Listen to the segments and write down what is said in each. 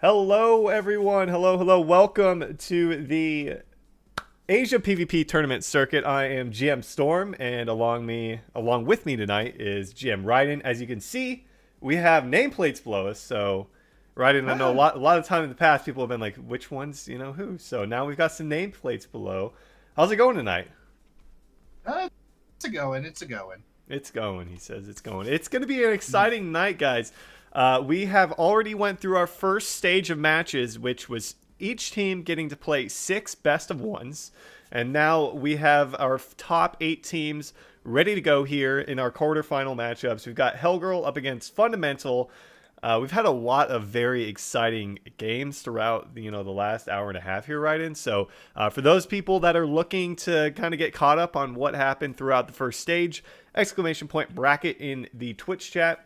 Hello, everyone. Hello. Welcome to the Asia PvP tournament circuit. I am GM Storm, and along with me tonight is GM Raiden. As you can see, we have nameplates below us. So, Raiden, I know a lot of time in the past, people have been like, which ones, who? So now we've got some nameplates below. How's it going tonight? It's a going. It's a going. It's going, he says. It's going. It's going to be an exciting night, guys. We have already went through our first stage of matches, which was each team getting to play 6 best of ones. And now we have our top 8 teams ready to go here in our quarterfinal matchups. We've got Hellgirl up against Fundamental. We've had a lot of very exciting games throughout the last hour and a half here, right in. So for those people that are looking to kind of get caught up on what happened throughout the first stage, exclamation point bracket in the Twitch chat.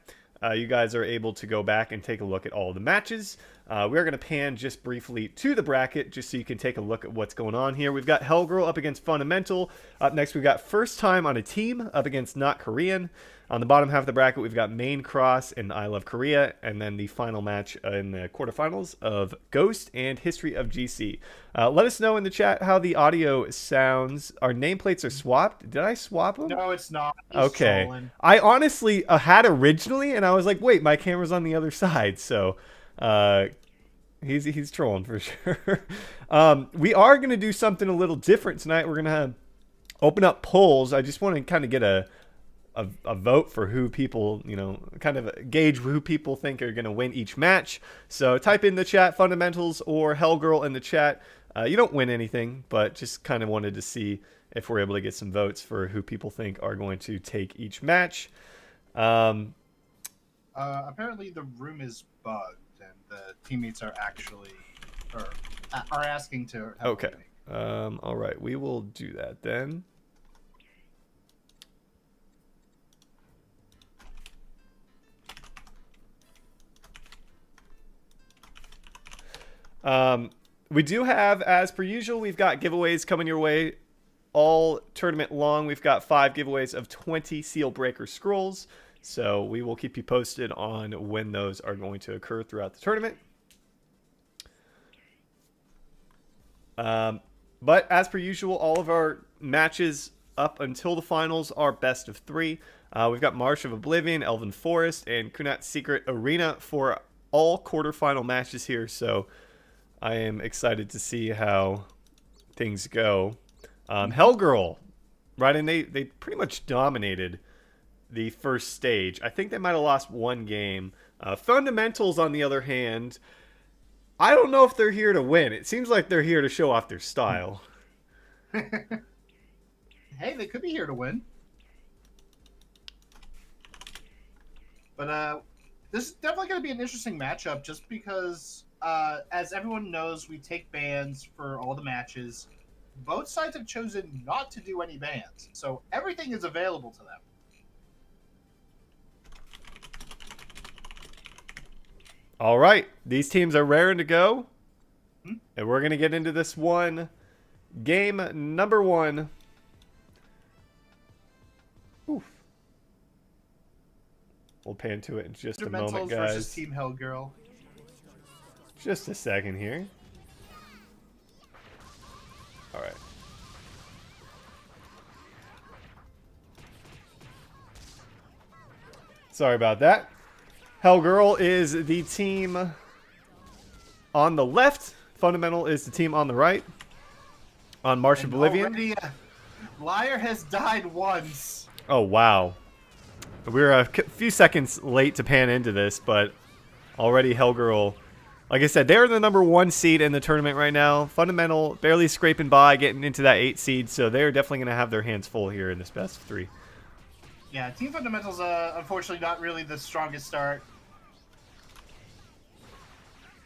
You guys are able to go back and take a look at all the matches. We're going to pan just briefly to the bracket just so you can take a look at what's going on here. We've got Hellgirl up against Fundamental. Up next, we've got First Time on a Team up against Not Korean. On the bottom half of the bracket, we've got Main Cross and I Love Korea. And then the final match in the quarterfinals of Ghost and History of GC. Let us know in the chat how the audio sounds. Our nameplates are swapped. Did I swap them? No, it's not. Okay. I honestly had originally, and I was like, wait, my camera's on the other side. So he's trolling for sure. We are going to do something a little different tonight. We're going to open up polls. I just want to kind of get a vote for who people, kind of gauge who people think are going to win each match. So type in the chat Fundamentals or Hellgirl in the chat. You don't win anything, but just kind of wanted to see if we're able to get some votes for who people think are going to take each match. Apparently the room is bugged and the teammates are asking to have okay. All right. We will do that then. We do have, as per usual, we've got giveaways coming your way all tournament long. We've got 5 giveaways of 20 Seal Breaker Scrolls. So we will keep you posted on when those are going to occur throughout the tournament. But as per usual, all of our matches up until the finals are best of 3. We've got Marsh of Oblivion, Elven Forest, and Kunat's Secret Arena for all quarterfinal matches here. So I am excited to see how things go. Hellgirl, right? And they pretty much dominated the first stage. I think they might have lost one game. Fundamentals, on the other hand, I don't know if they're here to win. It seems like they're here to show off their style. Hey, they could be here to win. But this is definitely going to be an interesting matchup just because, as everyone knows, we take bans for all the matches. Both sides have chosen not to do any bans, so everything is available to them. All right, these teams are raring to go, and we're going to get into this one. Game number 1. Oof. We'll pan to it in just a moment, guys. Versus Team Hellgirl. Just a second here. All right. Sorry about that. Hellgirl is the team on the left. Fundamental is the team on the right. On Marsh of Oblivion. Already, Liar has died once. Oh, wow. We're a few seconds late to pan into this, but already Hellgirl, like I said, they're the number 1 seed in the tournament right now. Fundamental barely scraping by, getting into that 8 seed, so they're definitely going to have their hands full here in this best of 3. Yeah, Team Fundamental's unfortunately not really the strongest start.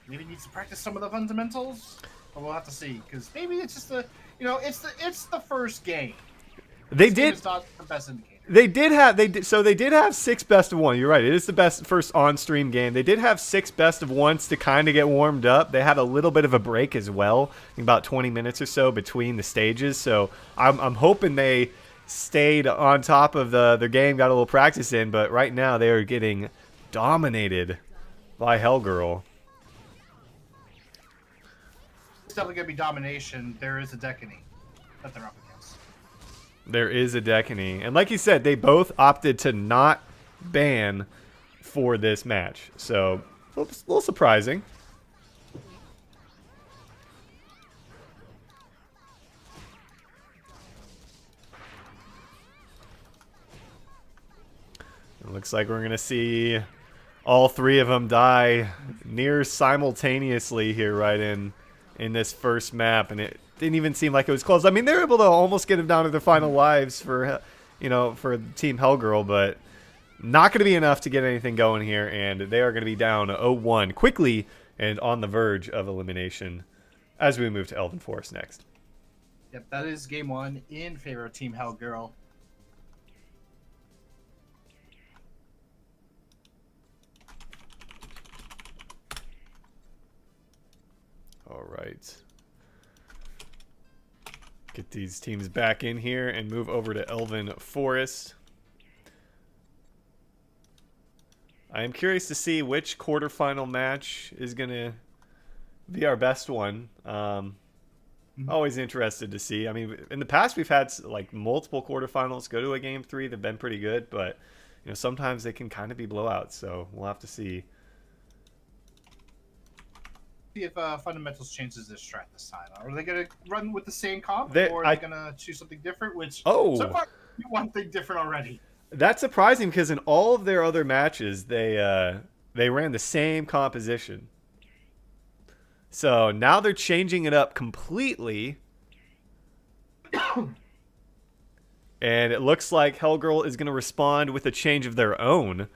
Maybe needs to practice some of the fundamentals. But we'll have to see, because maybe it's just it's the first game. They did. It's not the best indicator. They did have 6 best of 1. You're right. It is the best first on-stream game. They did have 6 best of 1s to kind of get warmed up. They had a little bit of a break as well, about 20 minutes or so between the stages. So I'm hoping they stayed on top of their game, got a little practice in. But right now they are getting dominated by Hellgirl. definitely going to be domination. There is a Decany that they're up against. There is a Decany. And like you said, they both opted to not ban for this match. So, a little surprising. It looks like we're going to see all three of them die near simultaneously here right in this first map. And it didn't even seem like it was close. I mean, they were able to almost get them down to their final lives for, for Team Hellgirl, but not going to be enough to get anything going here. And they are going to be down 0-1 quickly and on the verge of elimination as we move to Elven Forest next. Yep, that is game 1 in favor of Team Hellgirl. All right. Get these teams back in here and move over to Elven Forest. I am curious to see which quarterfinal match is going to be our best one. Always interested to see. I mean, in the past we've had like multiple quarterfinals go to a game 3. They've been pretty good, but sometimes they can kind of be blowouts. So we'll have to see. See if Fundamentals changes their strat this time. Are they going to run with the same comp, or are they going to choose something different? Which so far, one thing different already. That's surprising because in all of their other matches, they ran the same composition. So now they're changing it up completely. And it looks like Hellgirl is going to respond with a change of their own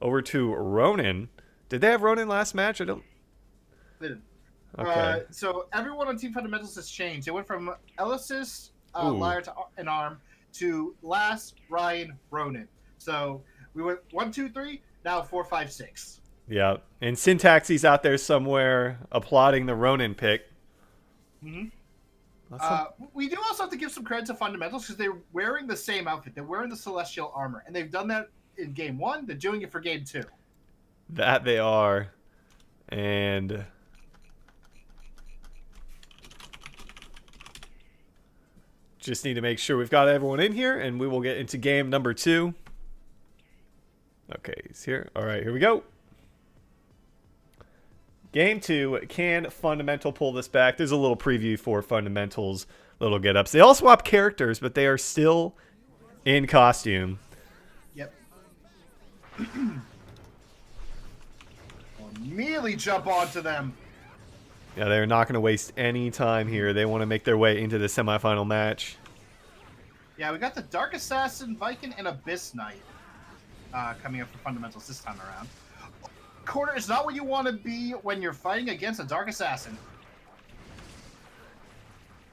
over to Ronin. Did they have Ronin last match? I don't. They didn't. Okay. So everyone on Team Fundamentals has changed. It went from Elysis, Liar to an Arm, to Last, Ryan, Ronin. So we went 1, 2, 3, now 4, 5, 6. Yeah, and Syntaxy's out there somewhere applauding the Ronin pick. We do also have to give some credit to Fundamentals because they're wearing the same outfit. They're wearing the Celestial Armor, and they've done that in Game 1. They're doing it for Game 2. That they are. And just need to make sure we've got everyone in here, and we will get into game number 2. Okay, he's here. All right, here we go. Game 2, can Fundamental pull this back? There's a little preview for Fundamentals, little get-ups. They all swap characters, but they are still in costume. Yep. Immediately jump onto them. Yeah, they're not going to waste any time here. They want to make their way into the semifinal match. Yeah, we got the Dark Assassin, Viking, and Abyss Knight coming up for Fundamentals this time around. Corner is not what you want to be when you're fighting against a Dark Assassin.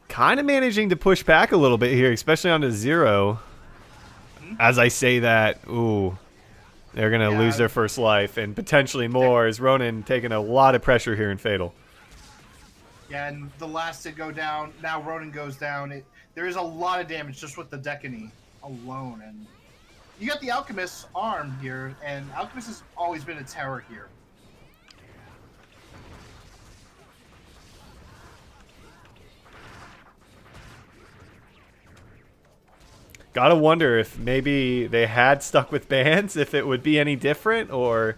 Kind of managing to push back a little bit here, especially onto Zero. As I say that, ooh, they're going to lose their first life and potentially more as Ronin taking a lot of pressure here in Fatal. Yeah, and the last to go down, now Ronin goes down. There is a lot of damage just with the Decany alone. And you got the Alchemist's arm here, and Alchemist has always been a terror here. Gotta wonder if maybe they had stuck with bans, if it would be any different, or,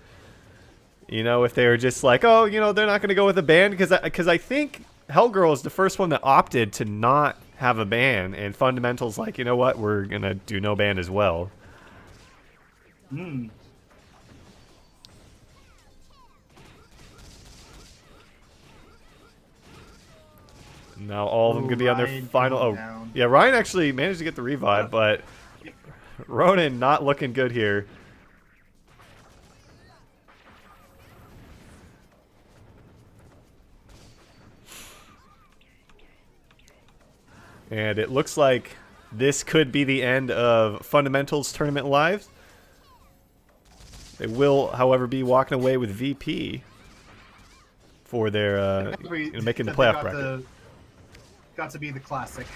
if they were just like, oh, they're not going to go with a ban, because I think Hellgirl is the first one that opted to not have a ban, and Fundamental's like, you know what, we're going to do no ban as well. Now all of them could be on their final. Oh, yeah, Ryan actually managed to get the revive, but Ronin not looking good here. And it looks like this could be the end of Fundamentals Tournament Live. They will, however, be walking away with VP for their making the playoff bracket. Got to be the classic.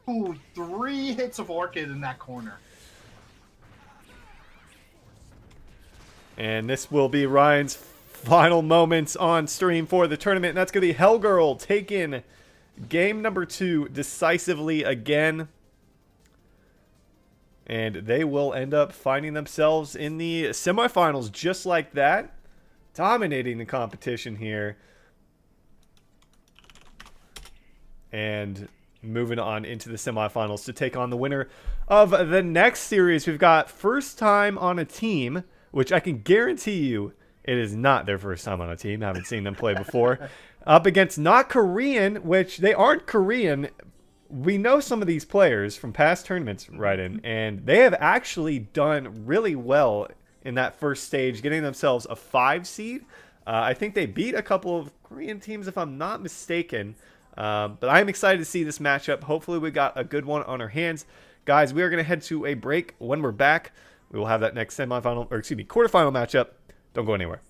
Ooh, 3 hits of Orchid in that corner. And this will be Ryan's final moments on stream for the tournament. And that's going to be Hellgirl taking game number 2 decisively again. And they will end up finding themselves in the semifinals just like that. Dominating the competition here. And moving on into the semifinals to take on the winner of the next series. We've got first time on a team, which I can guarantee you it is not their first time on a team. I haven't seen them play before. Up against not Korean, which they aren't Korean. We know some of these players from past tournaments, Raiden, and they have actually done really well in that first stage, getting themselves a 5 seed. I think they beat a couple of Korean teams, if I'm not mistaken. But I'm excited to see this matchup. Hopefully we got a good one on our hands. Guys, we are going to head to a break. When we're back, we will have that next quarterfinal matchup. Don't go anywhere.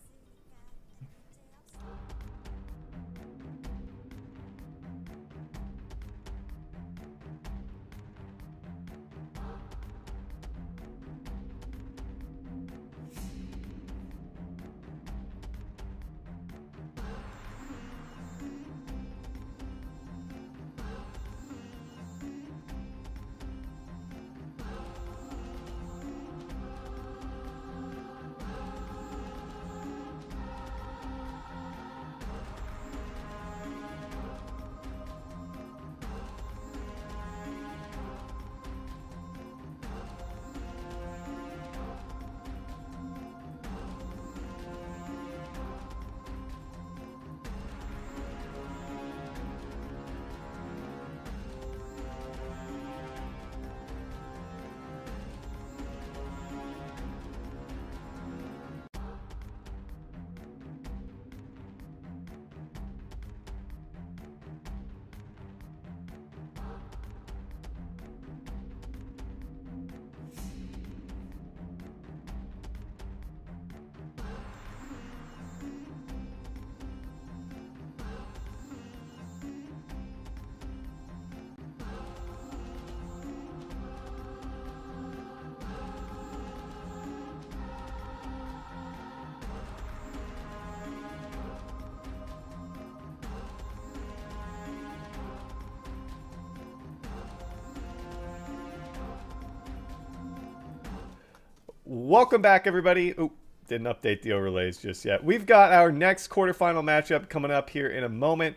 Welcome back, everybody. Oop, didn't update the overlays just yet. We've got our next quarterfinal matchup coming up here in a moment.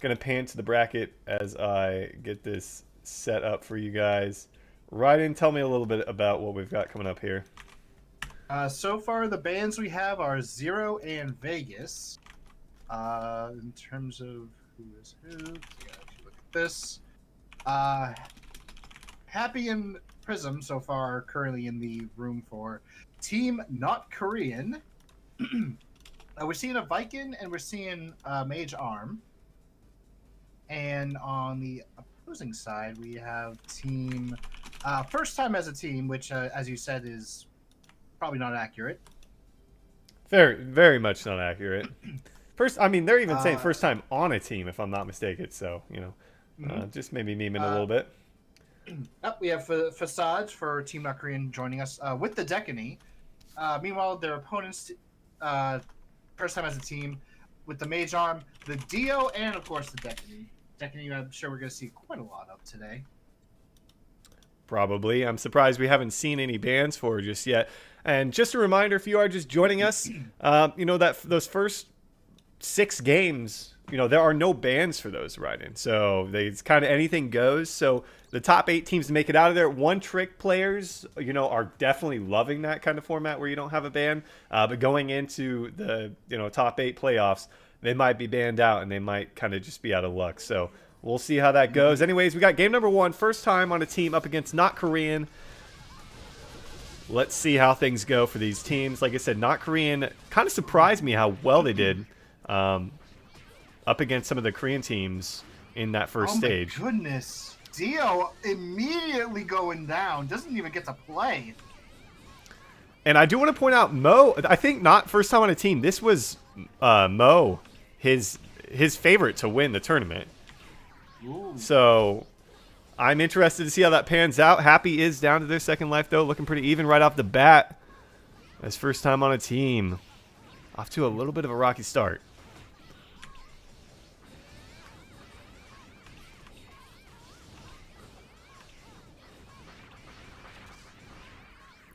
Gonna pan to the bracket as I get this set up for you guys. Raiden, tell me a little bit about what we've got coming up here. So far, the bands we have are Zero and Vegas. In terms of who is who, yeah, if you look at this, Happy and Prism so far are currently in the room for Team Not Korean. We're seeing a Viking and we're seeing Mage Arm. And on the opposing side, we have Team First Time as a Team, which, as you said, is probably not accurate. Very, very much not accurate. I mean, they're even saying first time on a team, if I'm not mistaken. So, you know, just maybe memeing a little bit. We have Facades for Team Not Korean joining us with the Decany. Meanwhile, their opponents, first time as a team, with the Mage Arm, the Dio, and of course the Decany. Decany, I'm sure we're going to see quite a lot of today. Probably. I'm surprised we haven't seen any bans for it just yet. And just a reminder, if you are just joining us, you know that those first 6 games, you know, there are no bans for those, right? So it's kind of anything goes. So the top 8 teams to make it out of there. One trick players, you know, are definitely loving that kind of format where you don't have a ban. But going into the, you know, top 8 playoffs, they might be banned out and they might kind of just be out of luck. So we'll see how that goes. Anyways, we got game number 1, first time on a team up against Not Korean. Let's see how things go for these teams. Like I said, Not Korean kind of surprised me how well they did up against some of the Korean teams in that first stage. Oh my goodness. Dio immediately going down. Doesn't even get to play. And I do want to point out Mo, I think not first time on a team. This was Mo, his favorite to win the tournament. Ooh. So I'm interested to see how that pans out. Happy is down to their second life, though. Looking pretty even right off the bat. As first time on a team. Off to a little bit of a rocky start.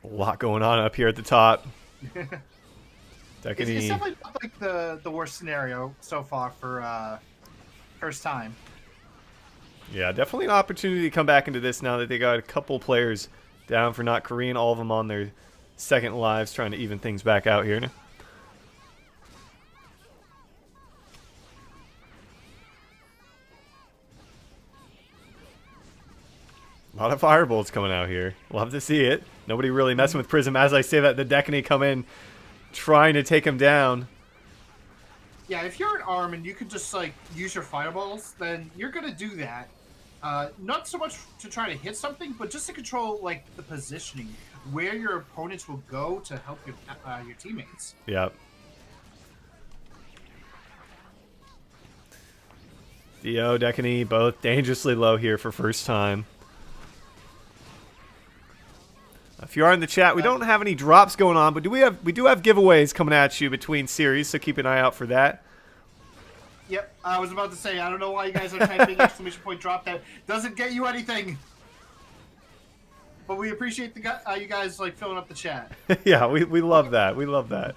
A lot going on up here at the top. It's definitely not like the worst scenario so far for first time. Yeah, definitely an opportunity to come back into this now that they got a couple players down for not Korean, all of them on their second lives, trying to even things back out here. A lot of firebolts coming out here. Love to see it. Nobody really messing with Prism. As I say that, the Decany come in trying to take him down. Yeah, if you're an ARM and you could just like use your fireballs, then you're gonna do that. Not so much to try to hit something, but just to control like the positioning, where your opponents will go to help your teammates. Yep. Theo, Decany, both dangerously low here for first time. If you are in the chat, we don't have any drops going on, but we do have giveaways coming at you between series, so keep an eye out for that. Yep, I was about to say, I don't know why you guys are typing exclamation point drop. That doesn't get you anything. But we appreciate you guys like filling up the chat. Yeah, we love that. We love that.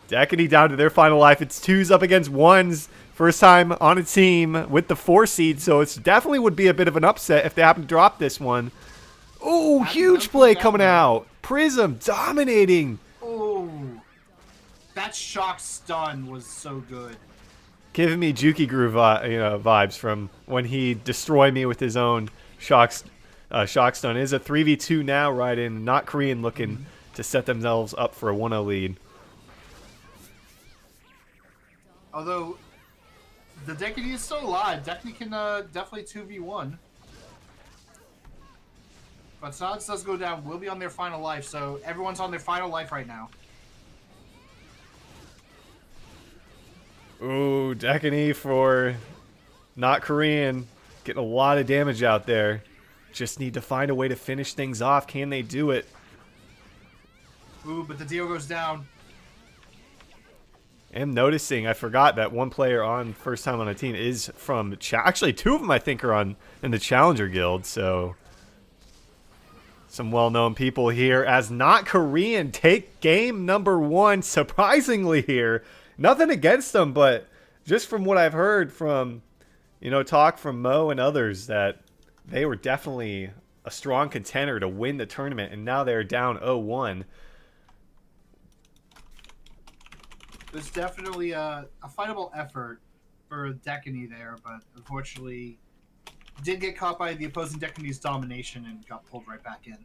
Decany down to their final life. It's 2s up against 1s. First time on a team with the 4 seed, so it definitely would be a bit of an upset if they happen to drop this one. Oh, huge play coming out. Prism dominating. Oh, that shock stun was so good. Giving me Juki Groove vibes from when he destroyed me with his own shock stun. It is a 3v2 now, right in. Not Korean looking to set themselves up for a 1-0 lead. Although the Decany is still alive. Decany can definitely 2v1. But Silence does go down. We'll be on their final life, so everyone's on their final life right now. Ooh, Decany for not Korean. Getting a lot of damage out there. Just need to find a way to finish things off. Can they do it? Ooh, but the deal goes down. I'm noticing, I forgot that one player on first time on a team is from... Actually, 2 of them I think are in the Challenger Guild, so... Some well-known people here as not Korean take game number 1 surprisingly here. Nothing against them, but just from what I've heard from, talk from Mo and others, that they were definitely a strong contender to win the tournament, and now they're down 0-1. There's definitely a fightable effort for Decany there, but unfortunately did get caught by the opposing Decany's domination and got pulled right back in.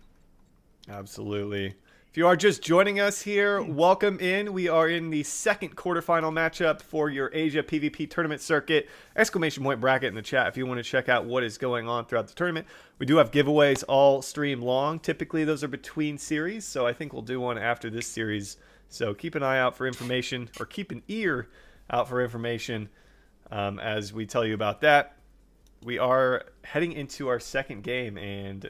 Absolutely. If you are just joining us here, welcome in. We are in the second quarterfinal matchup for your Asia PvP tournament circuit. Exclamation point bracket in the chat if you want to check out what is going on throughout the tournament. We do have giveaways all stream long. Typically those are between series, so I think we'll do one after this series. So keep an eye out for information, or keep an ear out for information as we tell you about that. We are heading into our second game, and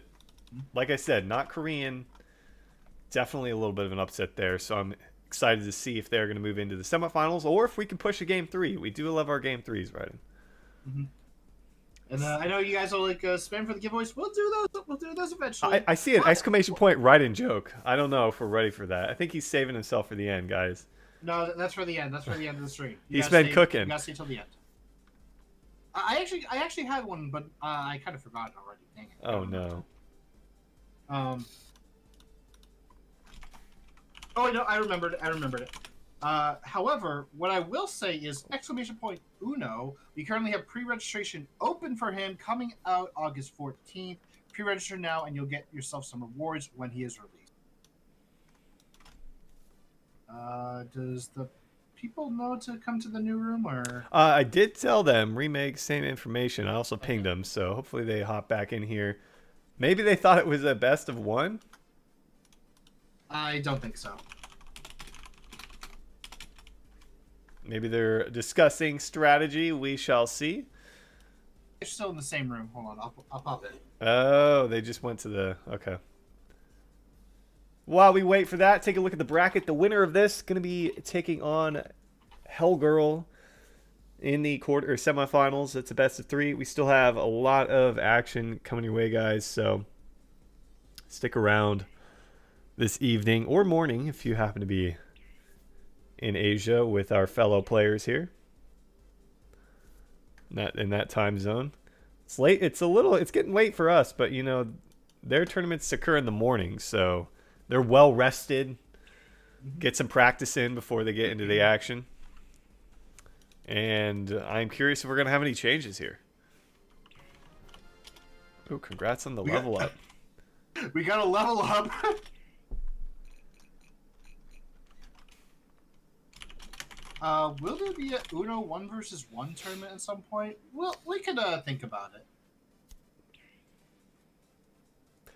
like I said, not Korean. Definitely a little bit of an upset there, so I'm excited to see if they're going to move into the semifinals, or if we can push a game 3. We do love our game 3s, right? Mm-hmm. And I know you guys are like spam for the giveaways. We'll do those. We'll do those eventually. I see an exclamation point right in joke. I don't know if we're ready for that. I think he's saving himself for the end, guys. No, that's for the end. That's for the end of the stream. He's been cooking. You gotta stay till the end. I actually had one, but I kind of forgot it already. Dang it. Oh no. Oh no, I remembered it. However, what I will say is exclamation point Uno. We currently have pre-registration open for him coming out August 14th. Pre-register now, and you'll get yourself some rewards when he is released. Does the people know to come to the new room, or? I did tell them remake same information. I also pinged them, so hopefully they hop back in here. Maybe they thought it was a best of 1. I don't think so. Maybe they're discussing strategy. We shall see. They're still in the same room. Hold on, I'll pop in. Oh, they just went to the... Okay. While we wait for that, take a look at the bracket. The winner of this going to be taking on Hellgirl in the quarter or semifinals. It's a best of 3. We still have a lot of action coming your way, guys. So stick around this evening or morning if you happen to be in Asia with our fellow players here. Not in that time zone. It's late. It's getting late for us, but you know, their tournaments occur in the morning, so they're well rested. Get some practice in before they get into the action. And I'm curious if we're going to have any changes here. Oh, congrats on the level up. We got to level up. Will there be a Uno 1 versus 1 tournament at some point? Well, we could think about it.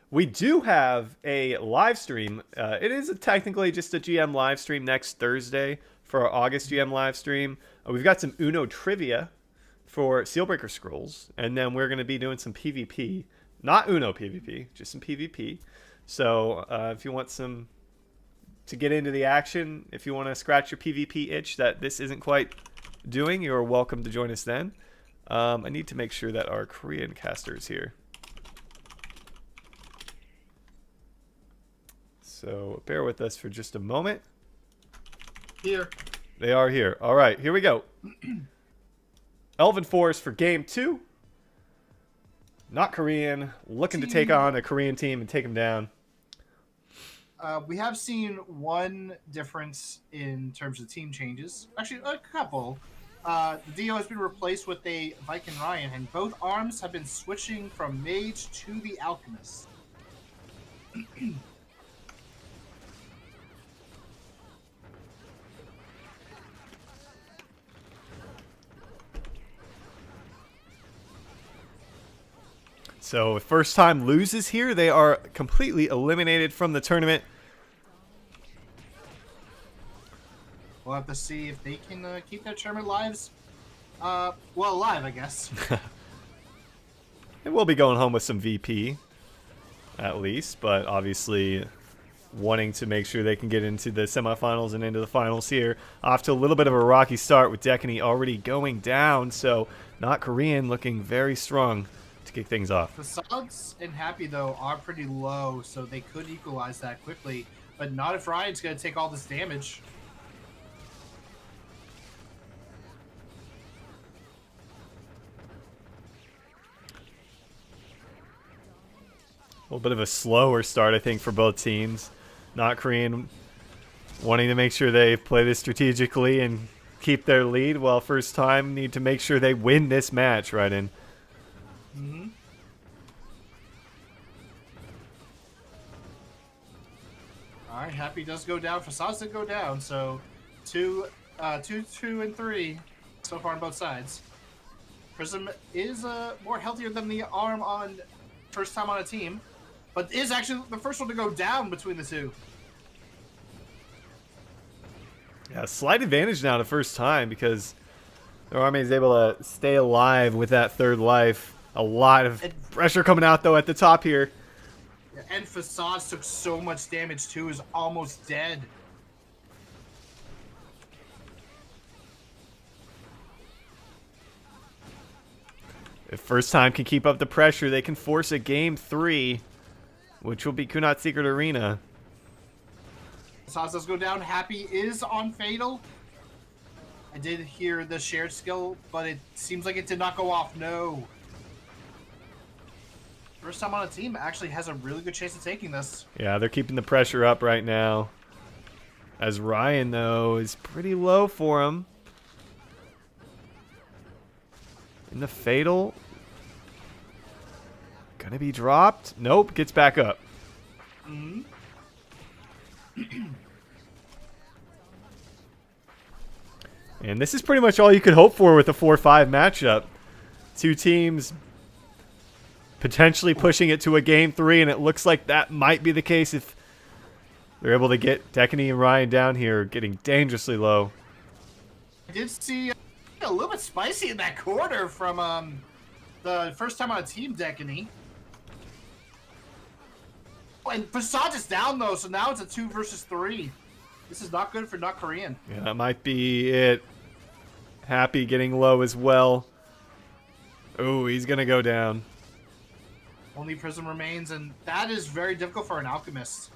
We do have a live stream. It is technically just a GM live stream next Thursday for our August GM live stream. We've got some Uno trivia for Sealbreaker Scrolls, and then we're going to be doing some PvP. Not Uno PvP, just some PvP. So if you want some to get into the action, if you want to scratch your PvP itch that this isn't quite doing, you're welcome to join us then. I need to make sure that our Korean caster is here. So bear with us for just a moment. Here. They are here. All right, here we go. Elven Force for game 2. Not Korean. Looking to take on a Korean team and take them down. We have seen one difference in terms of team changes. Actually, a couple. The Dio has been replaced with a Viking Ryan, and both arms have been switching from Mage to the Alchemist. So if first time loses here, they are completely eliminated from the tournament. We'll have to see if they can keep their tournament lives. Well, alive, I guess. And we'll be going home with some VP, at least. But obviously wanting to make sure they can get into the semifinals and into the finals here. Off to a little bit of a rocky start with Dekany already going down. So not Korean, looking very strong to kick things off. Facades and Happy, though, are pretty low, so they could equalize that quickly. But not if Ryan's going to take all this damage. A little bit of a slower start, I think, for both teams. Not Korean wanting to make sure they play this strategically and keep their lead, while first time need to make sure they win this match right in. Mm-hmm. All right, Happy does go down. Facades did go down, so 2, 2, and 3 so far on both sides. Prism is more healthier than the arm on first time on a team, but is actually the first one to go down between the two. Yeah, slight advantage now to first time because their army is able to stay alive with that third life. A lot of pressure coming out, though, at the top here. And Facades took so much damage, too, is almost dead. If first time can keep up the pressure, they can force a game 3, which will be Kunat Secret Arena. Facades does go down. Happy is on Fatal. I did hear the shared skill, but it seems like it did not go off. No. First time on a team actually has a really good chance of taking this. Yeah, they're keeping the pressure up right now. As Ryan, though, is pretty low for him. In the Fatal. Gonna be dropped. Nope, gets back up. Mm-hmm. And this is pretty much all you could hope for with a 4-5 matchup. Two teams potentially pushing it to a game 3, and it looks like that might be the case if they're able to get Dekany and Ryan down here, getting dangerously low. I did see a little bit spicy in that corner from the first time on a team, Dekany. And Facade is down though, so now it's a 2 versus 3. This is not good for not Korean. Yeah, that might be it. Happy getting low as well. Oh, he's gonna go down. Only Prism remains, and that is very difficult for an Alchemist.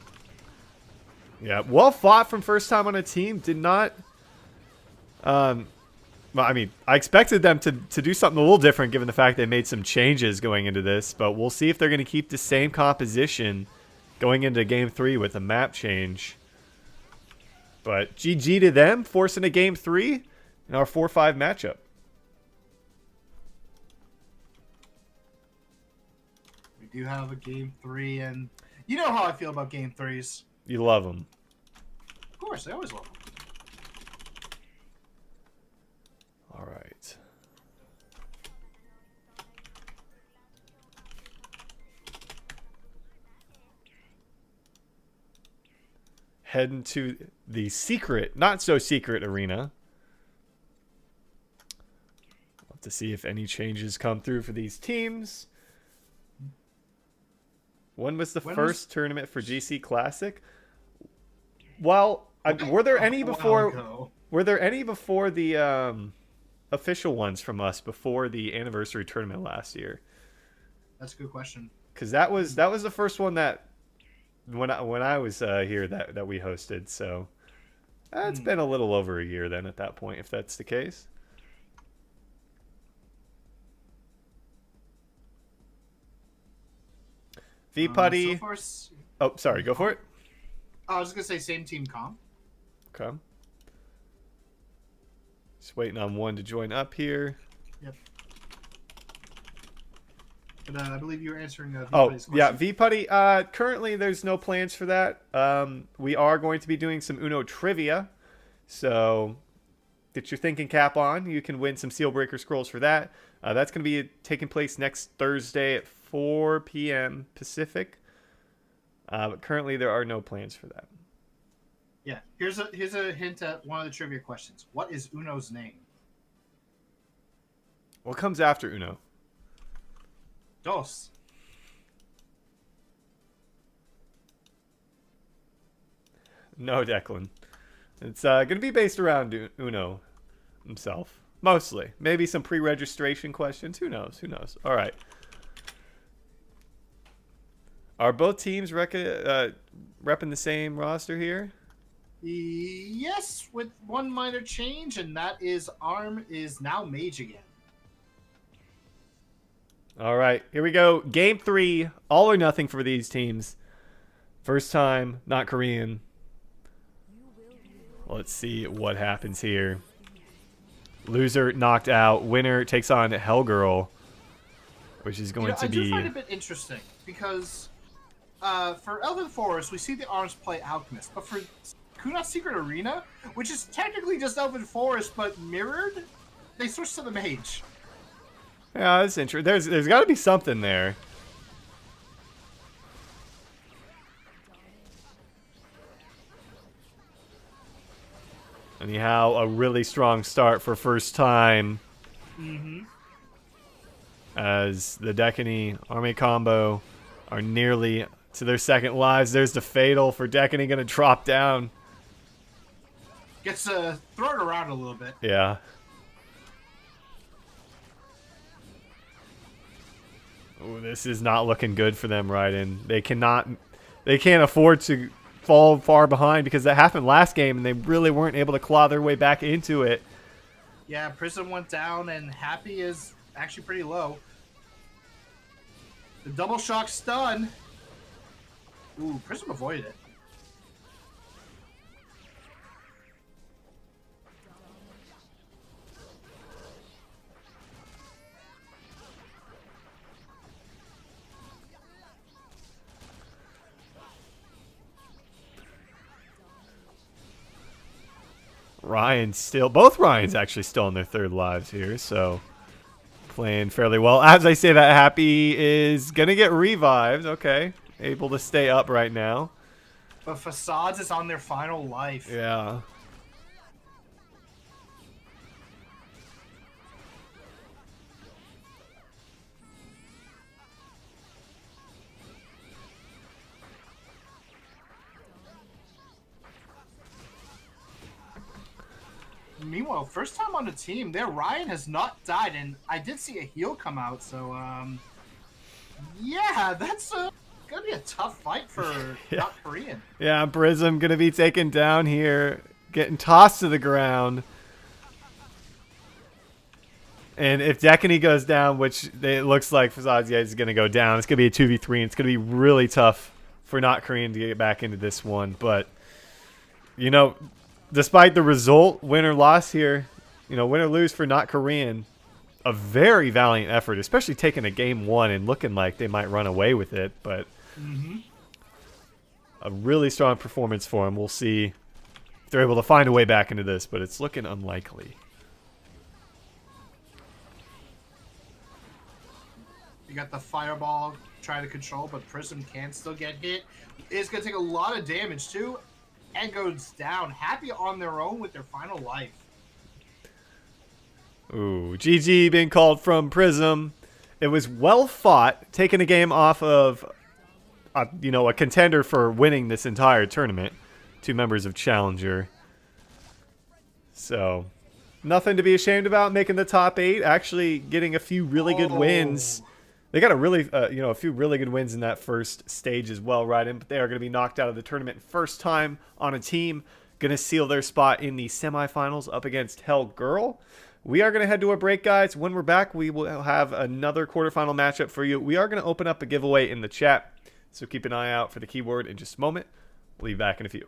Yeah, well fought from first time on a team. Did not. Well, I mean, I expected them to do something a little different given the fact they made some changes going into this, but we'll see if they're going to keep the same composition going into Game 3 with a map change. But GG to them, forcing a Game 3 in our 4-5 matchup. We do have a Game 3, and you know how I feel about Game 3s. You love them. Of course, I always love them. All right. Heading to the secret, not so secret arena. We'll have to see if any changes come through for these teams. When was the first tournament for GC Classic? Well, were there any before? Were there any before the official ones from us before the anniversary tournament last year? That's a good question. Because that was the first one that when I was here that we hosted. So it's been a little over a year then at that point, if that's the case. V Putty. Oh, sorry. Go for it. I was just gonna say same team comp. Okay. Just waiting on one to join up here. Yep. But I believe you were answering V-Putty's question. Yeah, V-Putty. Currently, there's no plans for that. We are going to be doing some Uno trivia. So get your thinking cap on. You can win some Seal Breaker scrolls for that. That's going to be taking place next Thursday at 4 p.m. Pacific. But currently, there are no plans for that. Yeah, here's a hint at one of the trivia questions. What is Uno's name? What comes after Uno? Dos. No, Declan. It's going to be based around Uno himself. Mostly. Maybe some pre-registration questions. Who knows? Who knows? All right. Are both teams repping the same roster here? Yes, with one minor change, and that is Arm is now Mage again. All right, here we go. Game 3, all or nothing for these teams. First time, not Korean. Let's see what happens here. Loser knocked out. Winner takes on Hellgirl, which is going to be... I do find it a bit interesting, because for Elven Forest, we see the Arms play Alchemist, but for Kunat's Secret Arena, which is technically just Elven Forest, but mirrored, they switched to the Mage. Yeah, that's interesting. There's got to be something there. Anyhow, a really strong start for first time. As the Decany Army combo are nearly to their second lives. There's the Fatal for Decany, going to drop down. Gets thrown around a little bit. Yeah. Ooh, this is not looking good for them, Raiden. They can't afford to fall far behind because that happened last game and they really weren't able to claw their way back into it. Yeah, Prism went down and Happy is actually pretty low. The double shock stun. Ooh, Prism avoided it. Both Ryans actually still in their third lives here, so playing fairly well. As I say that, Happy is gonna get revived. Okay, able to stay up right now. But Facades is on their final life. Yeah. Meanwhile, first time on the team there, Ryan has not died, and I did see a heal come out, so, yeah, that's gonna be a tough fight for not Korean. Yeah, Prism gonna be taken down here, getting tossed to the ground. And if Dekany goes down, which it looks like Fazazia is going to go down, it's going to be a 2v3, and it's going to be really tough for not Korean to get back into this one. But, you know, despite the result, win or loss here, you know, win or lose for not Korean, a very valiant effort, especially taking a game 1 and looking like they might run away with it. But a really strong performance for them. We'll see if they're able to find a way back into this, but it's looking unlikely. You got the fireball trying to control, but Prism can still get hit. It's going to take a lot of damage, too, and goes down. Happy on their own with their final life. Ooh, GG being called from Prism. It was well fought, taking a game off of, you know, a contender for winning this entire tournament. 2 members of Challenger. So, nothing to be ashamed about, making the top 8. Actually getting a few really good wins. They got a really, you know, a few really good wins in that first stage as well, Ryden. But they are going to be knocked out of the tournament first time on a team. Going to seal their spot in the semifinals up against Hell Girl. We are going to head to a break, guys. When we're back, we will have another quarterfinal matchup for you. We are going to open up a giveaway in the chat, so keep an eye out for the keyword in just a moment. We'll be back in a few.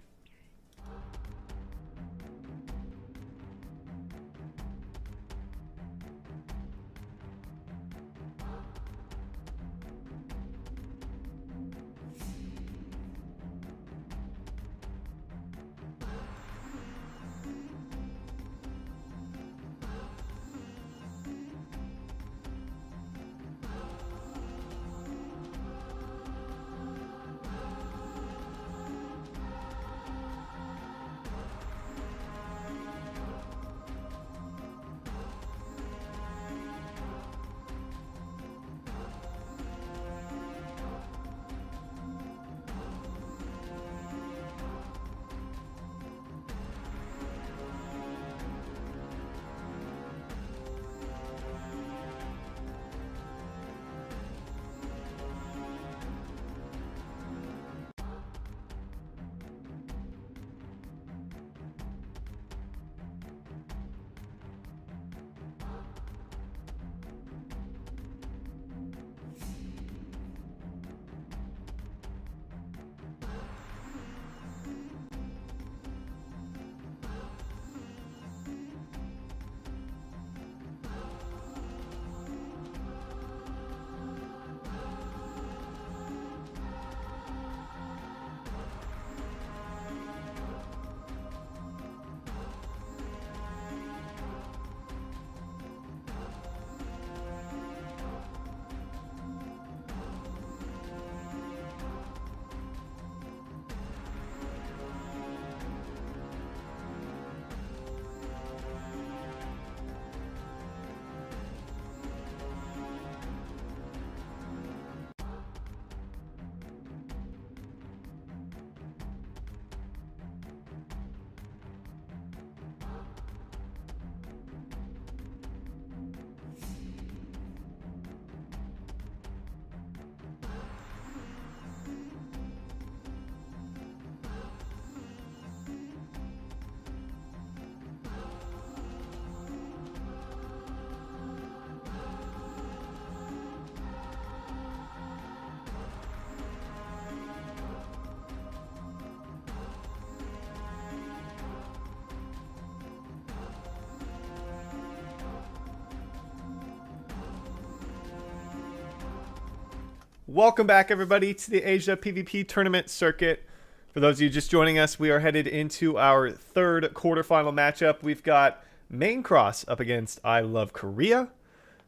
Welcome back, everybody, to the Asia PvP tournament circuit. For those of you just joining us, we are headed into our third quarterfinal matchup. We've got Main Cross up against I Love Korea.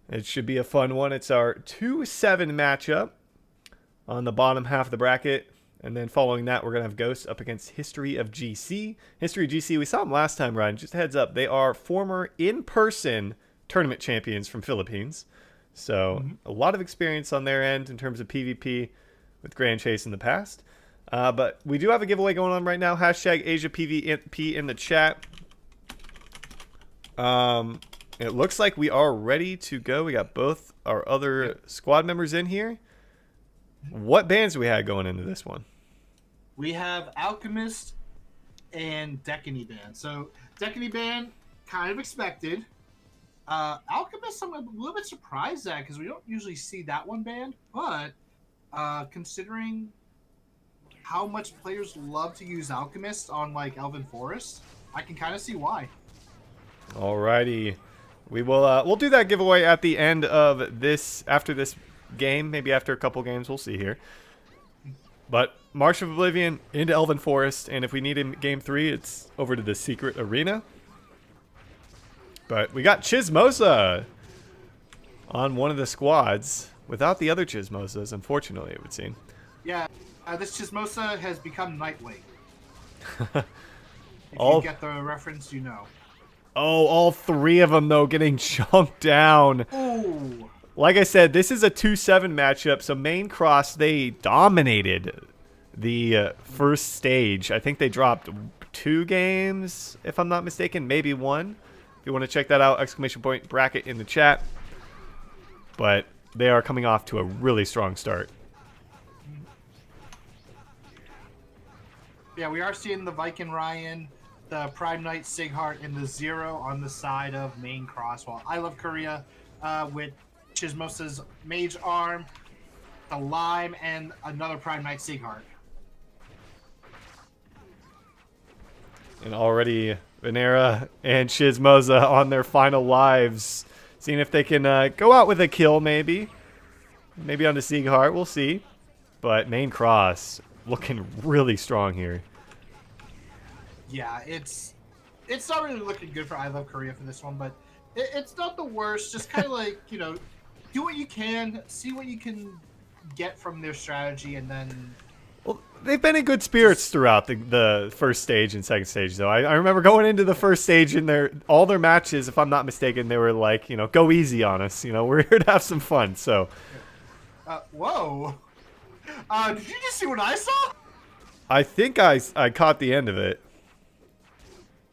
It should be a fun one. It's our 2-7 matchup on the bottom half of the bracket. And then following that, we're going to have Ghost up against History of GC. History of GC, we saw them last time, Ryan. Just a heads up, they are former in-person tournament champions from Philippines. So a lot of experience on their end in terms of PvP with Grand Chase in the past. But we do have a giveaway going on right now. Hashtag AsiaPvP in the chat. It looks like we are ready to go. We got both our other squad members in here. What bands do we have going into this one? We have Alchemist and Decany Band. So Decany Band, kind of expected. Alchemist, I'm a little bit surprised at because we don't usually see that one banned. But considering how much players love to use Alchemist on like Elven Forest, I can kind of see why. Alrighty, we will we'll do that giveaway at the end of this, after this game, maybe after a couple games, we'll see here. But March of Oblivion into Elven Forest, and if we need in game 3, it's over to the secret arena. But we got Chismosa on one of the squads without the other Chismosas, unfortunately, it would seem. Yeah, this Chismosa has become Nightwing. If All... you get the reference, you know. Oh, all 3 of them, though, getting chunked down. Ooh. Like I said, this is a 2-7 matchup, so Main Cross, they dominated the first stage. I think they dropped 2 games, if I'm not mistaken, maybe 1. If you want to check that out, exclamation point bracket in the chat. But they are coming off to a really strong start. Yeah, we are seeing the Viking Ryan, the Prime Knight Sighart, and the Zero on the side of Main Cross. While I Love Korea with Chismosa's Mage Arm, the Lime, and another Prime Knight Sighart. And already Venera and Chismosa on their final lives. Seeing if they can go out with a kill, maybe. Maybe on the Sighart, we'll see. But Main Cross looking really strong here. Yeah, it's not really looking good for I Love Korea for this one, but it's not the worst. Just kind of like, you know, do what you can, see what you can get from their strategy, and then... Well, they've been in good spirits throughout the first stage and second stage, though. I remember going into the first stage in all their matches, if I'm not mistaken, they were like, you know, go easy on us. You know, we're here to have some fun, so... Whoa. Did you just see what I saw? I think I caught the end of it.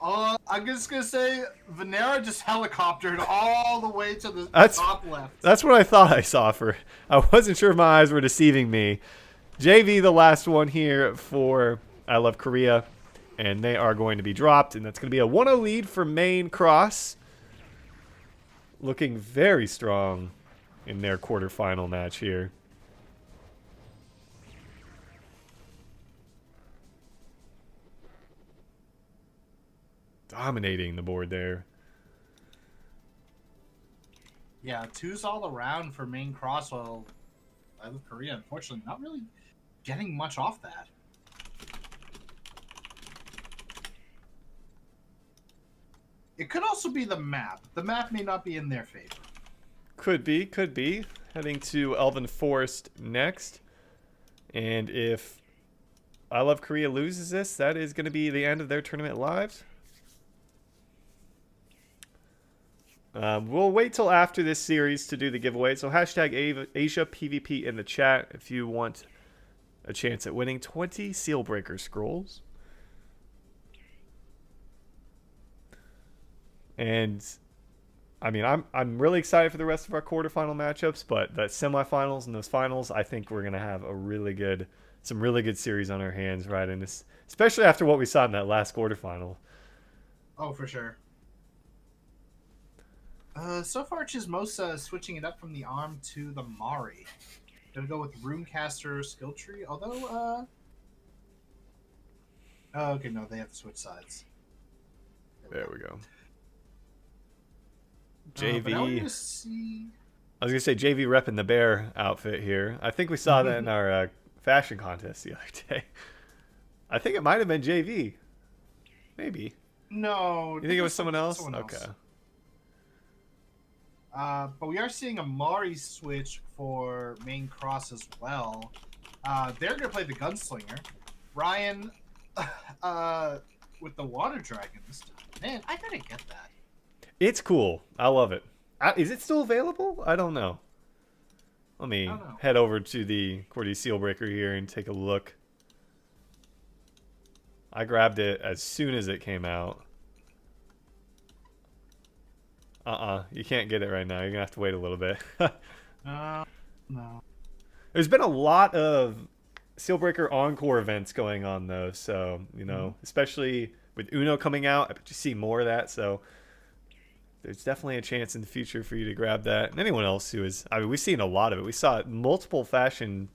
I'm just going to say, Venera just helicoptered all the way to the top left. That's what I thought I saw. I wasn't sure if my eyes were deceiving me. JV, the last one here for I Love Korea. And they are going to be dropped. And that's going to be a 1-0 lead for Main Cross. Looking very strong in their quarterfinal match here. Dominating the board there. Yeah, 2s all around for Main Cross. Well, I Love Korea, unfortunately, not really getting much off that. It could also be the map. The map may not be in their favor. Could be, could be. Heading to Elven Forest next. And if I Love Korea loses this, that is going to be the end of their tournament lives. We'll wait till after this series to do the giveaway. So hashtag Asia PvP in the chat if you want a chance at winning 20 Sealbreaker scrolls. And I mean, I'm really excited for the rest of our quarterfinal matchups, but the semifinals and those finals, I think we're gonna have some really good series on our hands right in this, especially after what we saw in that last quarterfinal. Oh, for sure. So far, Chismosa is switching it up from the Arm to the Mari. Gonna go with Runecaster Skill Tree, although, oh, okay, no, they have to switch sides. There we go. But I JV. see... I was gonna say JV repping the bear outfit here. I think we saw that in our fashion contest the other day. I think it might have been JV. Maybe. No. You think it was someone else? Okay. But we are seeing a Mari switch for Main Cross as well. They're going to play the Gunslinger. Ryan with the Water Dragons. Man, I gotta get that. It's cool. I love it. Is it still available? I don't know. Let me head over to the Cordy Sealbreaker here and take a look. I grabbed it as soon as it came out. You can't get it right now. You're gonna have to wait a little bit. No. There's been a lot of Steelbreaker Encore events going on though, so especially with Uno coming out, I bet you see more of that. So there's definitely a chance in the future for you to grab that. And anyone else who is, I mean, we've seen a lot of it. We saw multiple fashion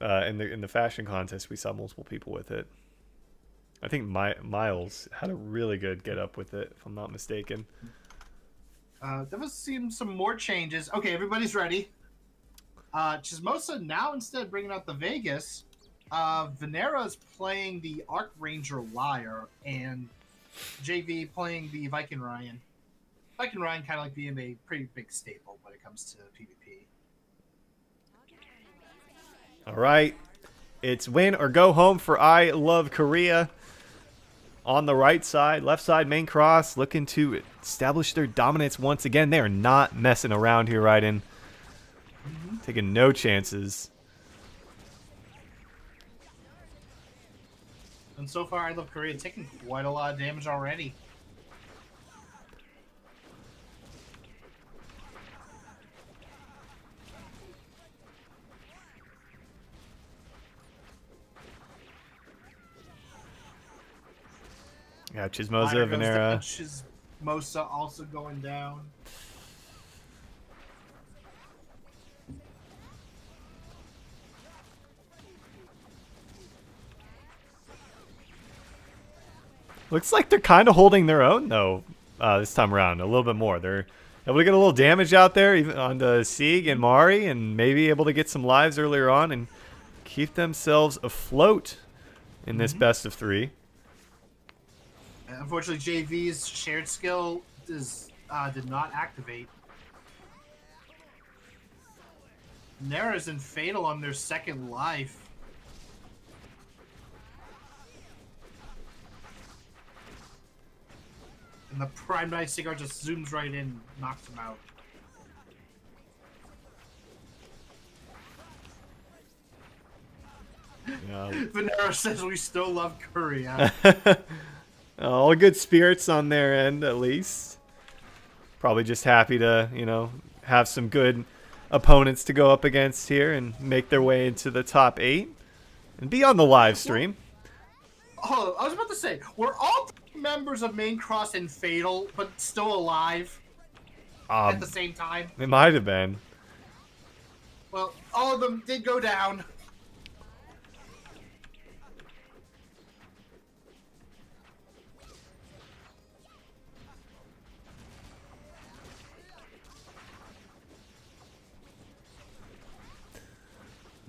in the fashion contest. We saw multiple people with it. I think Miles had a really good get up with it, if I'm not mistaken. There was some more changes. Okay, everybody's ready. Chismosa now, instead of bringing out the Vegas, Venera's playing the Arc Ranger Liar, and JV playing the Viking Ryan. Viking Ryan kind of like being a pretty big staple when it comes to PvP. All right. It's win or go home for I Love Korea. On the right side, left side, main cross, looking to establish their dominance once again. They are not messing around here, Raiden. Taking no chances. And so far, I Love Korea taking quite a lot of damage already. Yeah, Chismosa, Venera. Chismosa also going down. Looks like they're kind of holding their own, though, this time around. A little bit more. They're able to get a little damage out there, even on the Sieg and Mari, and maybe able to get some lives earlier on and keep themselves afloat in this best of 3. Unfortunately, JV's shared skill did not activate. Nera's in Fatal on their second life. And the Prime Night Cigar just zooms right in, knocks him out. Yeah. Venera says we still love Korea. All good spirits on their end, at least. Probably just happy to, have some good opponents to go up against here and make their way into the top 8 and be on the live stream. Oh, I was about to say, we're all members of Main Cross and Fatal, but still alive at the same time. It might have been. Well, all of them did go down.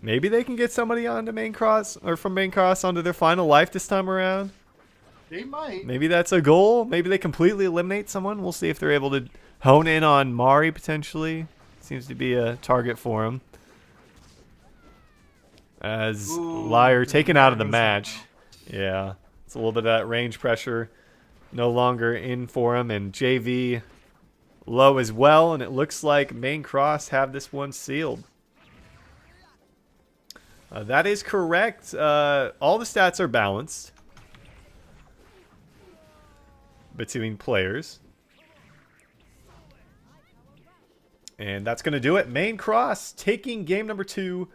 Maybe they can get somebody onto main cross or from main cross onto their final life this time around. They might. Maybe that's a goal. Maybe they completely eliminate someone. We'll see if they're able to hone in on Mari potentially. Seems to be a target for him. As Liar taken out of the match. Yeah. It's a little bit of that range pressure no longer in for him. And JV low as well. And it looks like main cross have this one sealed. That is correct. All the stats are balanced between players. And that's going to do it. Main cross taking game number 2.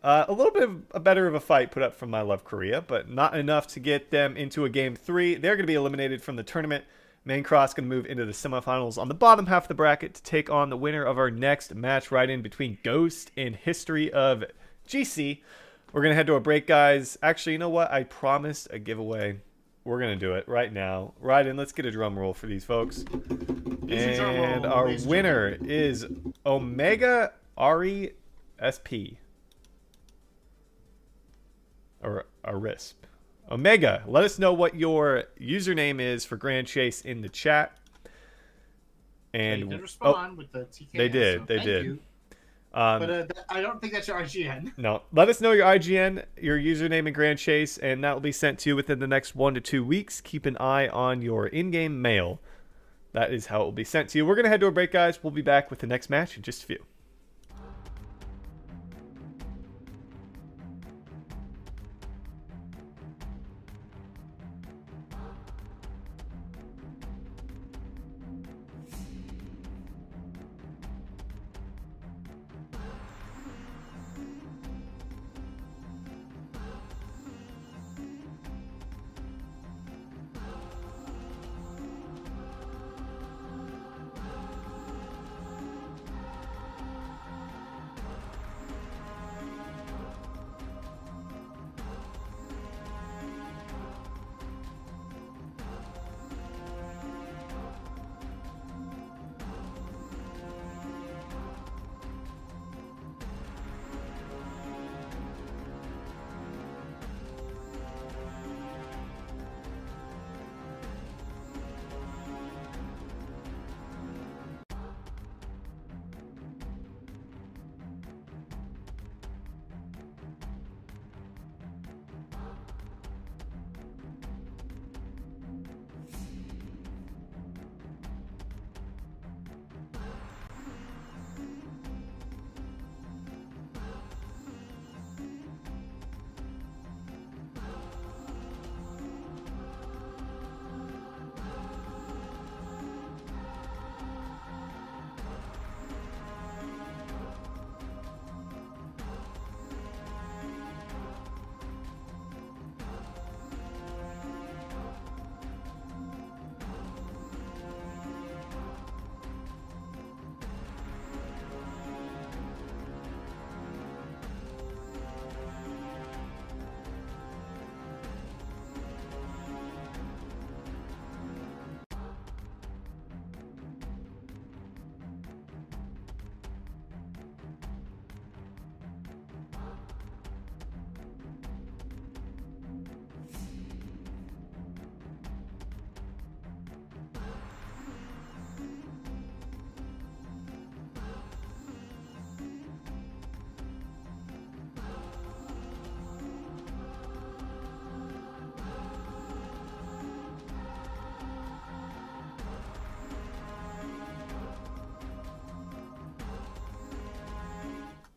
A little bit of a better of a fight put up from I Love Korea, but not enough to get them into a game 3. They're going to be eliminated from the tournament. Main cross going to move into the semifinals on the bottom half of the bracket to take on the winner of our next match right in between Ghost and History of GC. We're going to head to a break, guys. Actually, you know what? I promised a giveaway. We're going to do it right now. Right in. Let's get a drum roll for these folks. And our winner is Omega Ari SP. Or a RISP. Omega, let us know what your username is for Grand Chase in the chat. And they did respond with the TKS. They did. So they did. You. But I don't think that's your IGN. No. Let us know your IGN, your username in Grand Chase, and that will be sent to you within the next 1 to 2 weeks. Keep an eye on your in-game mail. That is how it will be sent to you. We're going to head to a break, guys. We'll be back with the next match in just a few.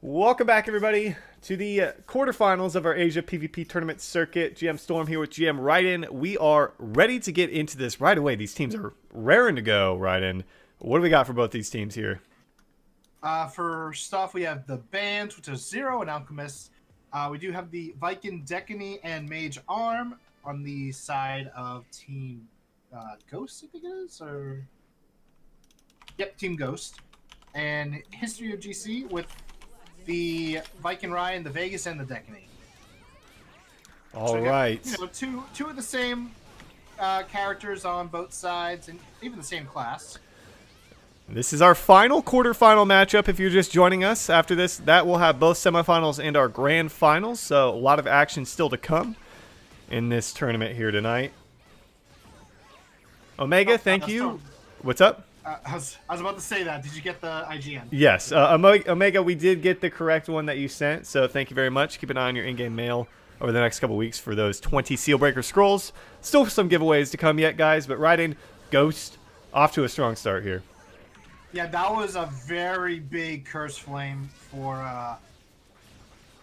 Welcome back, everybody, to the quarterfinals of our Asia PvP tournament circuit. GM Storm here with GM Raiden. We are ready to get into this right away. These teams are raring to go, Raiden. What do we got for both these teams here? For stuff, we have the bands, which is Zero and Alchemist. We do have the Viking Decany and Mage Arm on the side of Team Ghost, I think it is, or yep, Team Ghost. And History of GC with the Viking Ryan, the Vegas, and the Decany. All so right. Two of the same characters on both sides, and even the same class. This is our final quarterfinal matchup. If you're just joining us after this, that will have both semifinals and our grand finals. So a lot of action still to come in this tournament here tonight. Omega, thank you. What's up? I was about to say that. Did you get the IGN? Yes. Omega, we did get the correct one that you sent. So thank you very much. Keep an eye on your in-game mail over the next couple weeks for those 20 Sealbreaker Scrolls. Still some giveaways to come yet, guys. But Raiden, Ghost, off to a strong start here. Yeah, that was a very big curse flame for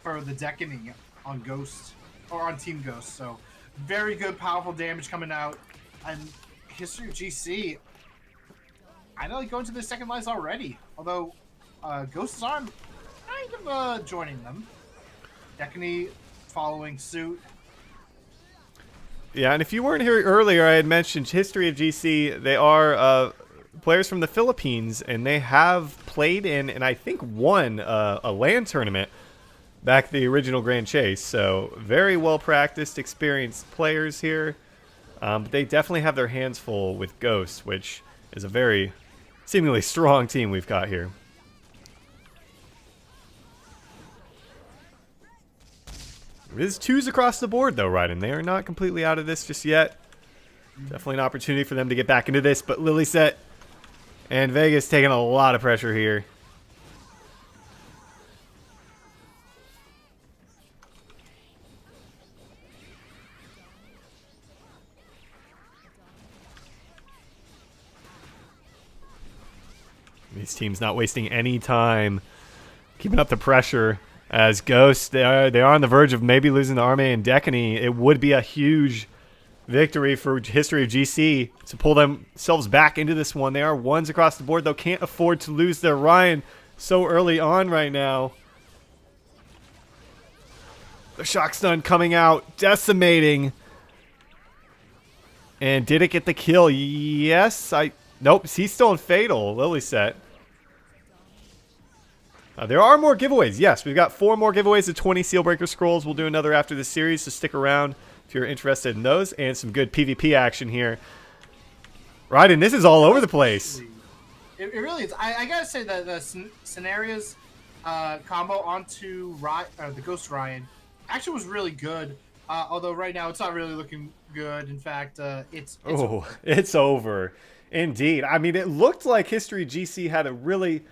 the Decany on Ghost, or on Team Ghost. So very good, powerful damage coming out. And History of GC, I know they go into the second lines already. Although Ghost's Arm kind of joining them. Decany following suit. Yeah, and if you weren't here earlier, I had mentioned History of GC. They are players from the Philippines, and they have played in and I think won a LAN tournament back the original Grand Chase. So very well practiced, experienced players here. But they definitely have their hands full with Ghost, which is a very seemingly strong team we've got here. There's twos across the board, though, Raiden. They are not completely out of this just yet. Definitely an opportunity for them to get back into this, but Lilyset and Vegas taking a lot of pressure here. These teams not wasting any time, keeping up the pressure. As Ghost, they are on the verge of maybe losing the Army and Decany. It would be a huge victory for History of GC to pull themselves back into this one. They are ones across the board, though. Can't afford to lose their Ryan so early on right now. The shock stun coming out, decimating. And did it get the kill? Yes. Nope, he's still in Fatal. Lilyset. There are more giveaways. Yes, we've got 4 more giveaways of 20 Sealbreaker Scrolls. We'll do another after this series, so stick around if you're interested in those, and some good PvP action here. Raiden, this is all over the place. It really is. I gotta say that the scenarios combo onto the Ghost Ryan actually was really good. Although right now it's not really looking good. In fact, it's over. It's over. Indeed. I mean, it looked like History GC had a really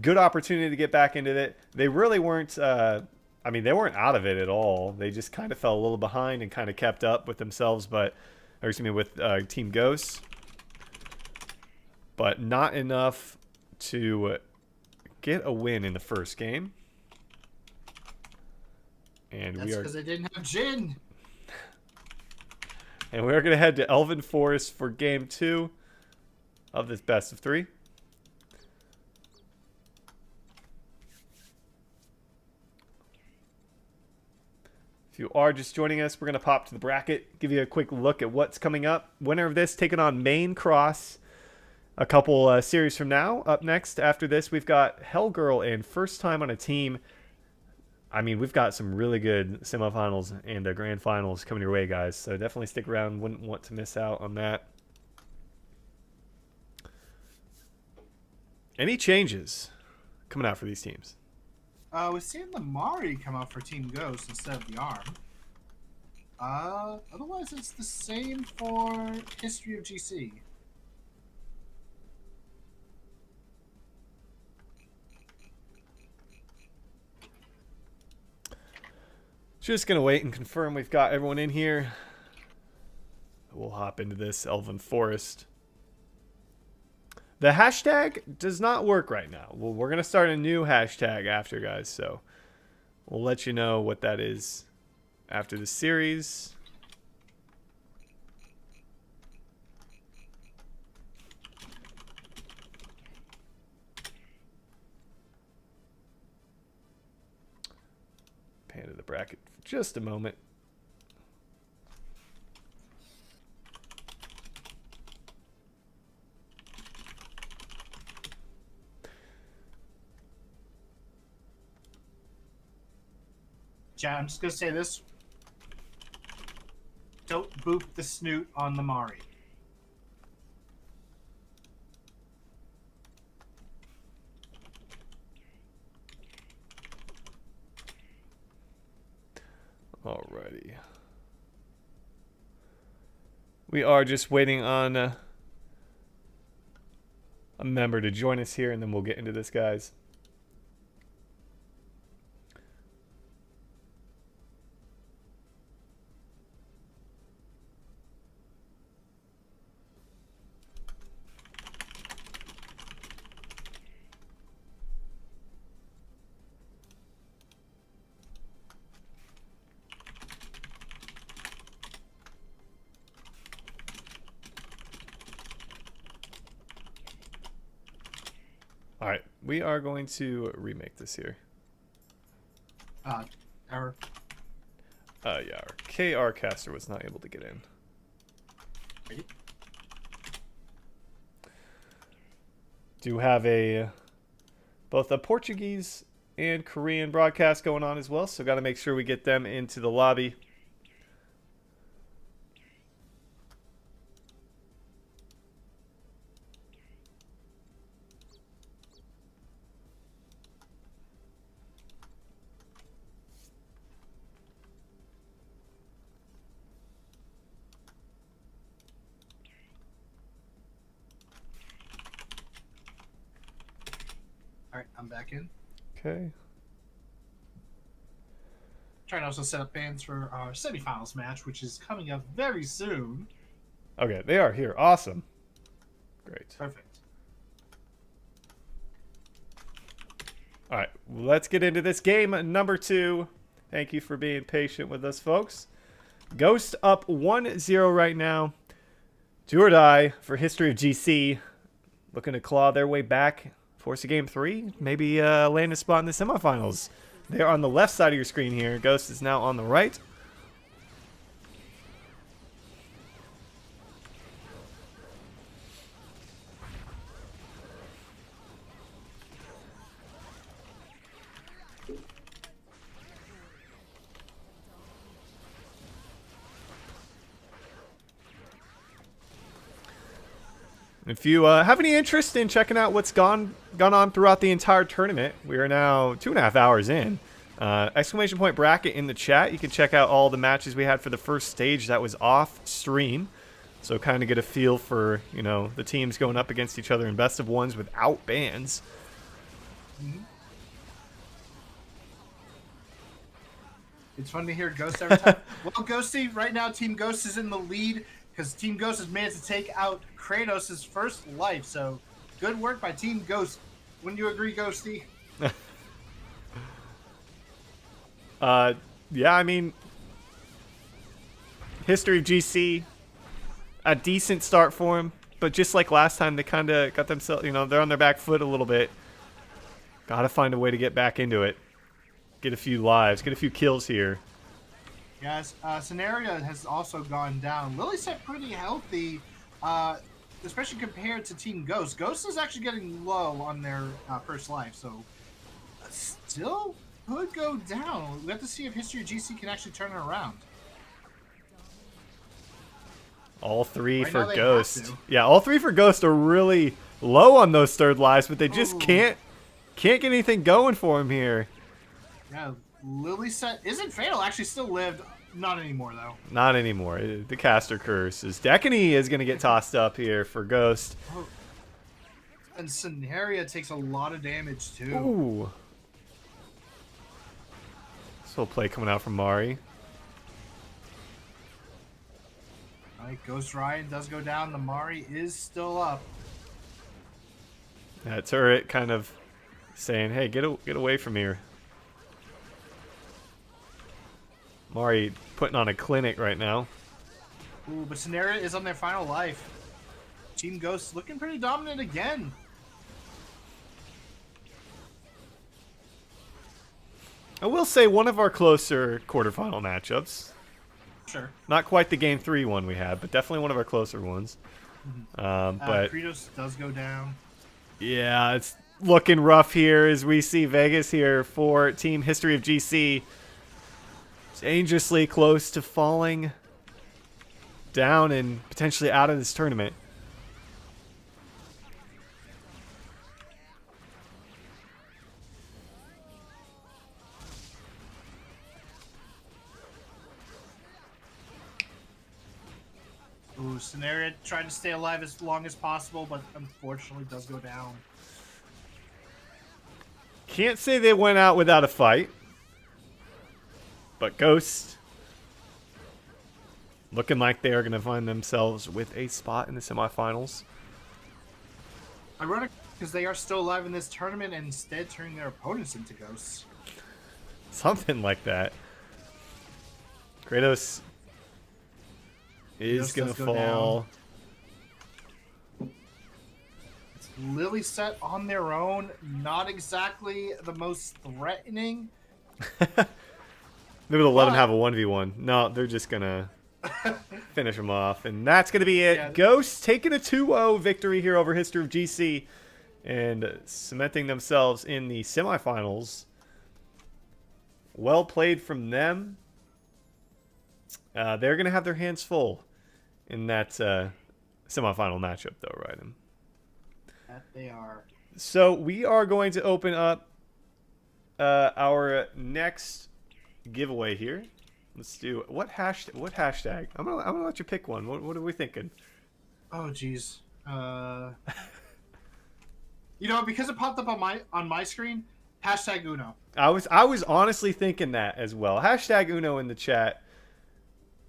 good opportunity to get back into it. They really weren't. I mean, they weren't out of it at all. They just kind of fell a little behind and kind of kept up with themselves, or excuse me, with Team Ghost. But not enough to get a win in the first game. And that's because they didn't have Jin. And we're going to head to Elven Forest for game 2 of this best of 3. If you are just joining us, we're going to pop to the bracket, give you a quick look at what's coming up. Winner of this taking on Main Cross a couple series from now. Up next after this, we've got Hellgirl and First Time on a Team. I mean, we've got some really good semifinals and grand finals coming your way, guys. So definitely stick around. Wouldn't want to miss out on that. Any changes coming out for these teams? We're seeing the Mari come out for Team Ghost instead of the Arm. Otherwise, it's the same for History of GC. Just going to wait and confirm we've got everyone in here. We'll hop into this Elven Forest. The hashtag does not work right now. Well, we're going to start a new hashtag after, guys. So we'll let you know what that is after the series. Pan to the bracket for just a moment. Yeah, I'm just gonna say this. Don't boop the snoot on the Mari. Alrighty. We are just waiting on a member to join us here, and then we'll get into this, guys. All right, we are going to remake this here. Error. Yeah, our KR caster was not able to get in. Ready? Do have both a Portuguese and Korean broadcast going on as well, so got to make sure we get them into the lobby. All right, I'm back in. Okay. Trying to also set up bands for our semifinals match, which is coming up very soon. Okay, they are here. Awesome. Great. Perfect. All right, let's get into this game number 2. Thank you for being patient with us, folks. Ghost up 1-0 right now. Do or die for History of GC. Looking to claw their way back. Force a game 3. Maybe land a spot in the semifinals. They're on the left side of your screen here. Ghost is now on the right. If you have any interest in checking out what's gone on throughout the entire tournament, we are now 2.5 hours in. Exclamation point bracket in the chat. You can check out all the matches we had for the first stage that was off stream. So kind of get a feel for, you know, the teams going up against each other in best of ones without bans. Mm-hmm. It's fun to hear Ghost every time. Well, Ghosty, right now Team Ghost is in the lead because Team Ghost has managed to take out Kratos' first life. So good work by Team Ghost. Wouldn't you agree, Ghosty? Yeah, I mean, History of GC, a decent start for him, but just like last time, they kind of got themselves, you know, they're on their back foot a little bit. Got to find a way to get back into it. Get a few lives, get a few kills here. Yes, Scenario has also gone down. Lily's set pretty healthy, especially compared to Team Ghost. Ghost is actually getting low on their first life, so still could go down. We have to see if History of GC can actually turn it around. All 3 Right for now they Ghost. have to. Yeah, all 3 for Ghost are really low on those third lives, but they just can't get anything going for him here. Yeah, Lily's set isn't fatal. Actually, still lived. Not anymore, though. Not anymore. The caster curse is. Dekany is going to get tossed up here for Ghost. Oh. And Scenario takes a lot of damage, too. Ooh. This whole play coming out from Mari. All right, Ghost Ryan does go down. The Mari is still up. That turret kind of saying, hey, get away from here. Mari putting on a clinic right now. Ooh, but Scenario is on their final life. Team Ghost looking pretty dominant again. I will say one of our closer quarterfinal matchups. Sure. Not quite the game 3 one we had, but definitely one of our closer ones. But Kratos does go down. yeah, it's looking rough here as we see Vegas here for Team History of GC. Dangerously close to falling down and potentially out of this tournament. Ooh, Scenario trying to stay alive as long as possible, but unfortunately does go down. Can't say they went out without a fight. But Ghost looking like they are going to find themselves with a spot in the semifinals. Ironic, because they are still alive in this tournament and instead turning their opponents into ghosts. Something like that. Kratos is going to fall. Lily set on their own, not exactly the most threatening. Maybe they'll let him have a 1v1. No, they're just going to finish him off. And that's going to be it. Yeah. Ghosts taking a 2-0 victory here over History of GC and cementing themselves in the semifinals. Well played from them. They're going to have their hands full in that semifinal matchup, though, Ryden. That they are. So we are going to open up our next giveaway here. Let's do what hashtag? I'm gonna let you pick one. What are we thinking? Oh jeez. You know, because it popped up on my screen, hashtag Uno. I was honestly thinking that as well. Hashtag Uno in the chat.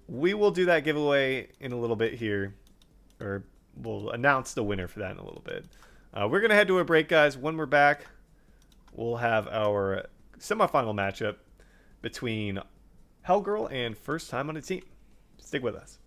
We will do that giveaway in a little bit here, or we'll announce the winner for that in a little bit. We're gonna head to a break, guys. When we're back, we'll have our semifinal matchup between Hellgirl and First Time on a Team. Stick with us.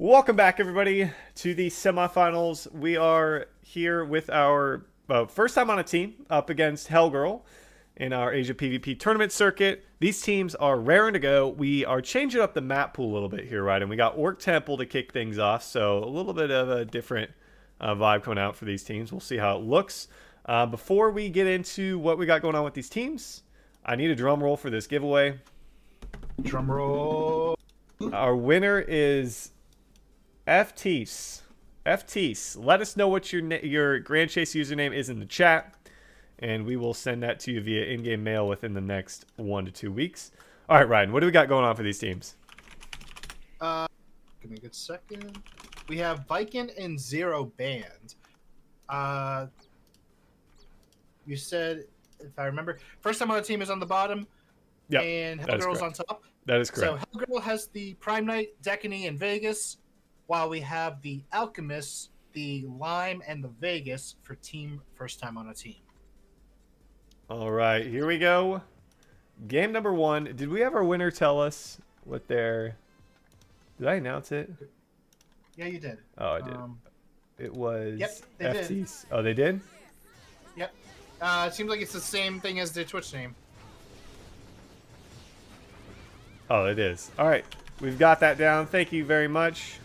Welcome back, everybody, to the semifinals. We are here with our first time on a team up against Hellgirl in our Asia PvP tournament circuit. These teams are raring to go. We are changing up the map pool a little bit here, right? And we got Orc Temple to kick things off, so a little bit of a different vibe coming out for these teams. We'll see how it looks. Before we get into what we got going on with these teams, I need a drum roll for this giveaway. Drum roll. Our winner is FTease. FTease. Let us know what your Grand Chase username is in the chat, and we will send that to you via in-game mail within the next 1 to 2 weeks. All right, Ryan, what do we got going on for these teams? Give me a good second. We have Viking and Zero Band. You said, if I remember, first time on the team is on the bottom, and Hellgirl's on top. That is correct. So Hellgirl has the Prime Knight, Decany, and Vegas, while we have the Alchemist, the Lime, and the Vegas for team first time on a team. All right, here we go. Game number 1. Did we have our winner tell us what their... Did I announce it? Yeah, you did. Oh, I did. It was they FTease. did. Oh, they did? Yep. It seems like it's the same thing as their Twitch name. Oh, it is. All right, we've got that down. Thank you very much.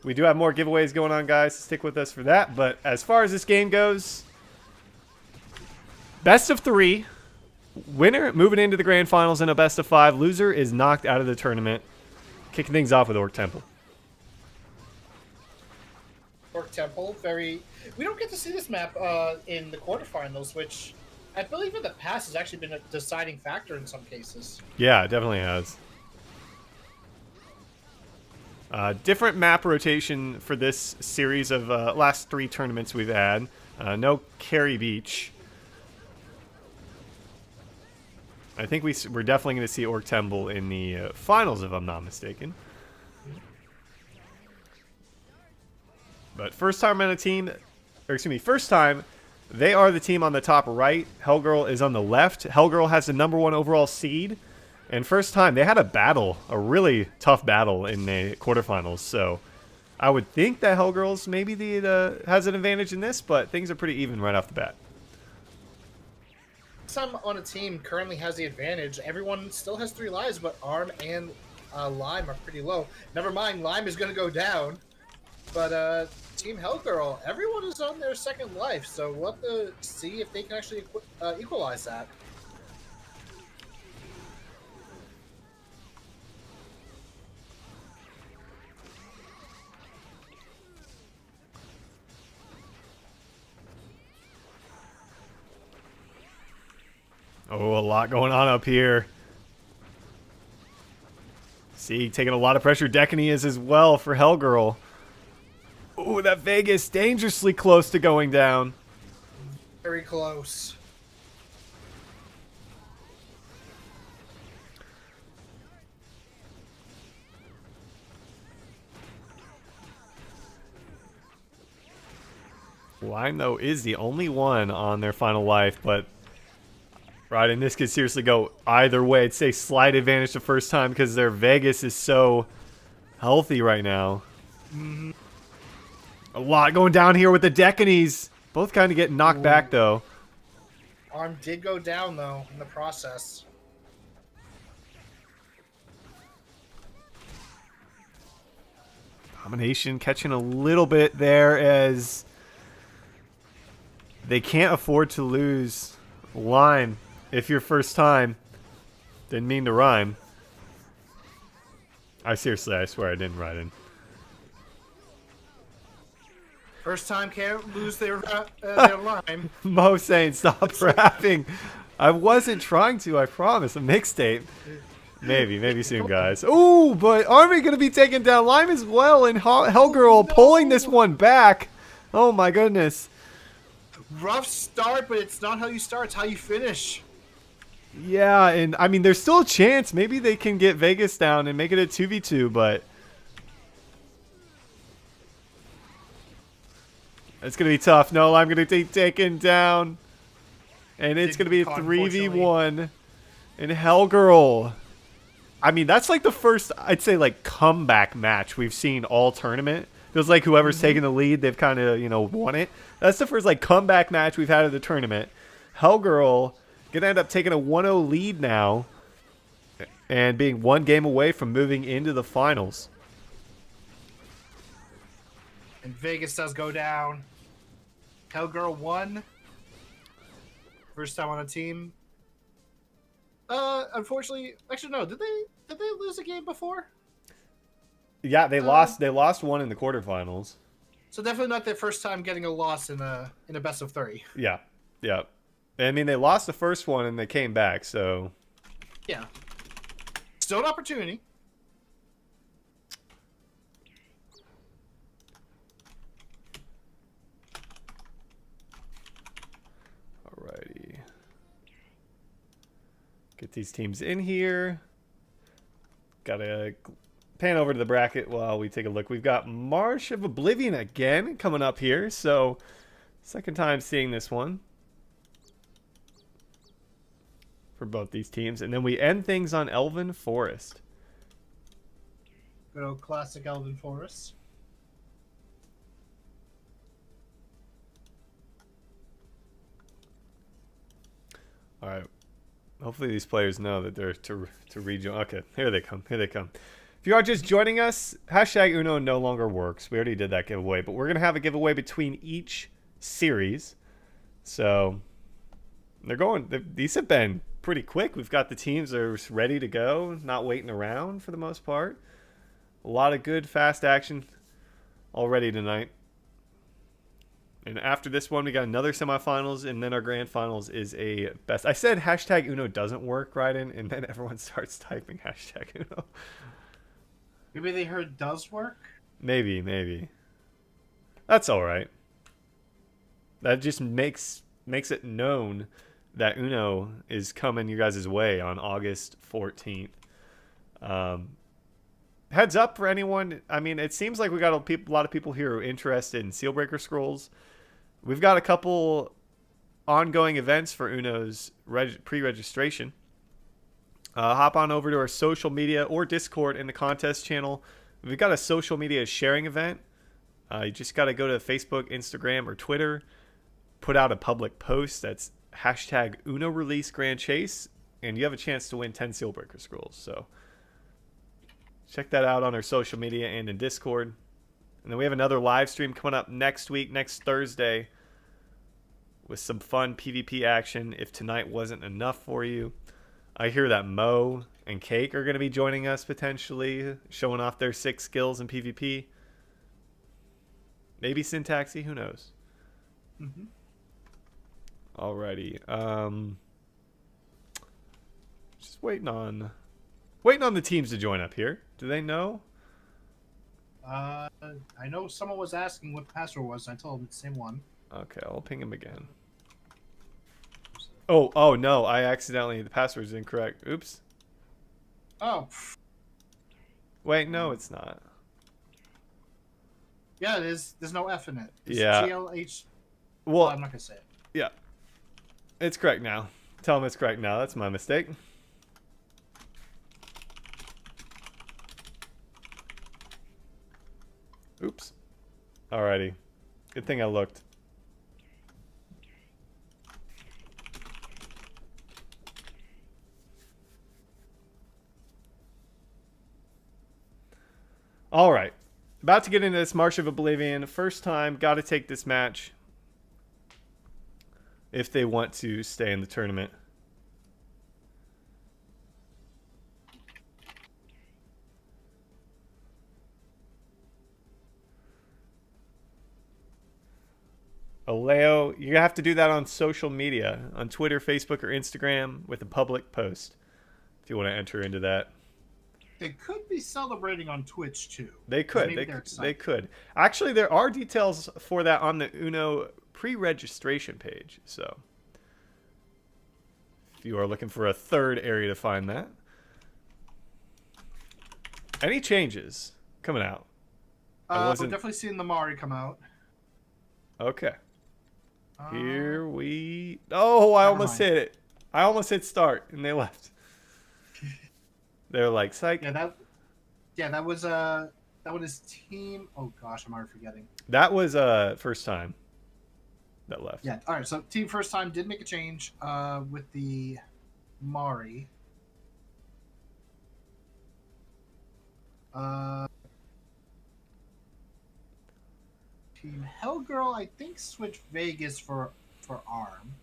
We do have more giveaways going on, guys. Stick with us for that. But as far as this game goes, best of 3. Winner moving into the grand finals in a best of 5. Loser is knocked out of the tournament. Kicking things off with Orc Temple. Orc Temple, we don't get to see this map in the quarterfinals, which I believe in the past has actually been a deciding factor in some cases. Yeah, it definitely has. Different map rotation for this series of last 3 tournaments we've had. No Carry Beach. I think we're definitely going to see Orc Temple in the finals, if I'm not mistaken. But first time on a team, or excuse me, first time, they are the team on the top right. Hellgirl is on the left. Hellgirl has the #1 overall seed. And first time, they had a battle, a really tough battle in the quarterfinals. So I would think that Hellgirls maybe has an advantage in this, but things are pretty even right off the bat. Some on a team currently has the advantage. Everyone still has 3 lives, but Arm and Lime are pretty low. Never mind, Lime is going to go down. But Team Hellgirl, everyone is on their 2nd life, so we'll have to see if they can actually equalize that. Oh, a lot going on up here. See, taking a lot of pressure. Decany is as well for Hellgirl. Ooh, that Vegas dangerously close to going down. Very close. Lime, though, is the only one on their final life, but... Right, and this could seriously go either way. I'd say slight advantage the first time because their Vegas is so healthy right now. Mm-hmm. A lot going down here with the Decanies. Both kind of getting knocked back, though. Arm did go down, though, in the process. Domination catching a little bit there as they can't afford to lose Lime. If your first time, didn't mean to rhyme. I swear I didn't write in. First time can't lose their Lime. Mo saying stop rapping. I wasn't trying to, I promise. A mixtape. Maybe soon, guys. Ooh, but Army gonna be taking down Lime as well, and Hellgirl pulling this one back. Oh my goodness. Rough start, but it's not how you start, it's how you finish. Yeah, and I mean, there's still a chance. Maybe they can get Vegas down and make it a 2v2, but it's going to be tough. No, I'm going to be taken down, and it's going to be a 3v1. And Hellgirl, I mean, that's like the first, I'd say, like, comeback match we've seen all tournament. Feels like whoever's taking the lead, they've kind of, won it. That's the first, like, comeback match we've had at the tournament. Hellgirl going to end up taking a 1-0 lead now and being one game away from moving into the finals. And Vegas does go down. Hellgirl won. First time on a team. Unfortunately, actually no. Did they lose a game before? Yeah, they lost. They lost one in the quarterfinals. So definitely not their first time getting a loss in a best of 3. Yeah, yeah. I mean, they lost the first one and they came back. So yeah, still an opportunity. Alrighty. Get these teams in here. Gotta pan over to the bracket while we take a look. We've got Marsh of Oblivion again coming up here. So, second time seeing this one for both these teams. And then we end things on Elven Forest. Good old classic Elven Forest. All right. Hopefully these players know that they're to rejoin. Okay, here they come. Here they come. If you are just joining us, hashtag Uno no longer works. We already did that giveaway, but we're going to have a giveaway between each series. So they're going. These have been pretty quick. We've got the teams that are ready to go, not waiting around for the most part. A lot of good, fast action already tonight. And after this one, we got another semifinals, and then our grand finals is a best. I said hashtag Uno doesn't work, Ryden, and then everyone starts typing hashtag Uno. Maybe they heard does work? Maybe. That's all right. That just makes it known that Uno is coming your guys' way on August 14th. Heads up for anyone. I mean, it seems like we got a lot of people here who are interested in Sealbreaker Scrolls. We've got a couple ongoing events for Uno's pre-registration. Hop on over to our social media or Discord in the contest channel. We've got a social media sharing event. You just got to go to Facebook, Instagram, or Twitter. Put out a public post that's hashtag Uno Release Grand Chase, and you have a chance to win 10 Sealbreaker Scrolls. So check that out on our social media and in Discord. And then we have another live stream coming up next week, next Thursday, with some fun PvP action if tonight wasn't enough for you. I hear that Mo and Cake are going to be joining us potentially, showing off their 6 skills in PvP. Maybe Syntaxy, who knows? Mm-hmm. Alrighty. Just waiting on the teams to join up here. Do they know? I know someone was asking what the password was. I told them it's the same one. Okay, I'll ping him again. Oh no, the password's incorrect. Oops. Oh. Wait, no, it's not. Yeah, it is. There's no F in it. It's Yeah. GLH. Well, I'm not going to say it. Yeah. It's correct now. Tell him it's correct now. That's my mistake. Oops. Alrighty. Good thing I looked. Alright. About to get into this March of Oblivion. First time. Got to take this match if they want to stay in the tournament. Aleo, you have to do that on social media, on Twitter, Facebook, or Instagram with a public post if you want to enter into that. They could be celebrating on Twitch too. They could. They could. Actually, there are details for that on the Uno pre-registration page. So if you are looking for a third area to find that. Any changes coming out? We're definitely seeing the Mari come out. Okay. Here we... Oh, I almost hit it. I almost hit start, and they left. They're like, psych. Yeah, that was team. Oh gosh, I'm already forgetting. That was first time that left. Yeah. All right. So team first time did make a change with the Mari. Team Hellgirl, I think, switched Vegas for Arm.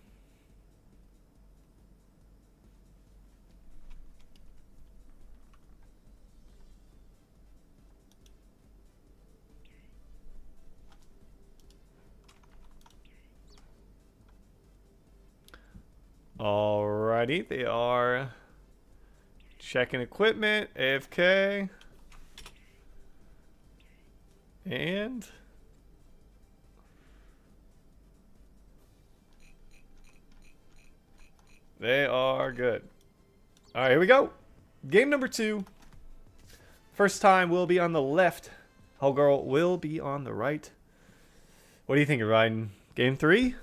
Alrighty, they are checking equipment, AFK, and they are good. All right, here we go. Game number 2. First time will be on the left. Hellgirl will be on the right. What do you think, Ryan? Game 3?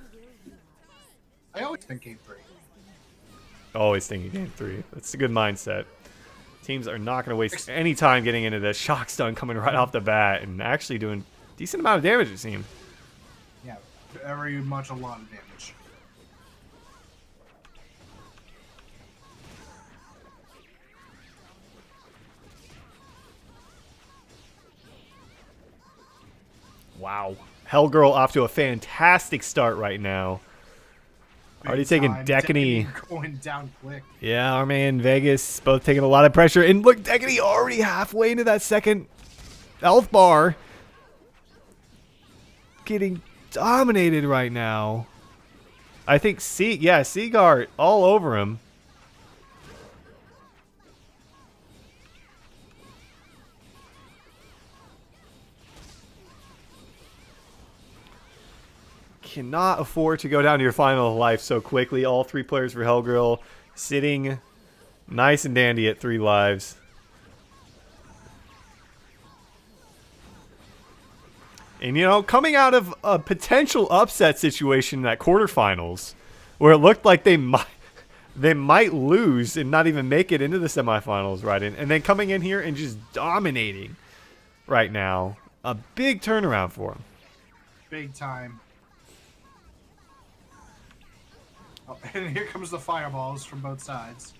I always think game 3. Always thinking game 3. That's a good mindset. Teams are not going to waste any time getting into this. Shock stun coming right off the bat and actually doing a decent amount of damage, it seems. Yeah, very much a lot of damage. Wow. Hellgirl off to a fantastic start right now. Already taking Decany. Going down quick. Yeah, our man Vegas both taking a lot of pressure. And look, Decany already halfway into that second health bar. Getting dominated right now. I think Seaguard all over him. Cannot afford to go down to your final life so quickly. All 3 players for Hellgirl sitting nice and dandy at 3 lives. And, you know, coming out of a potential upset situation in that quarterfinals, where it looked like they might lose and not even make it into the semifinals, right? And then coming in here and just dominating right now. A big turnaround for them. Big time. Oh, and here comes the fireballs from both sides.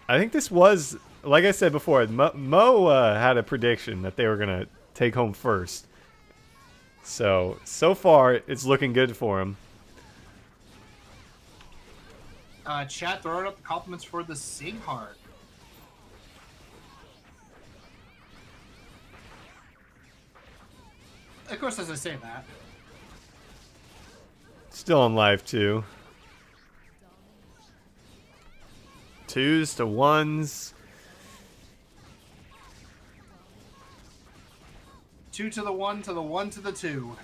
I think this was, like I said before, Mo had a prediction that they were going to take home first. So far, it's looking good for him. Chat throwing up the compliments for the Sig Heart. Of course, as I say that. Still on live, too. 2s to 1s. 2 to the 1 to the 1 to the 2.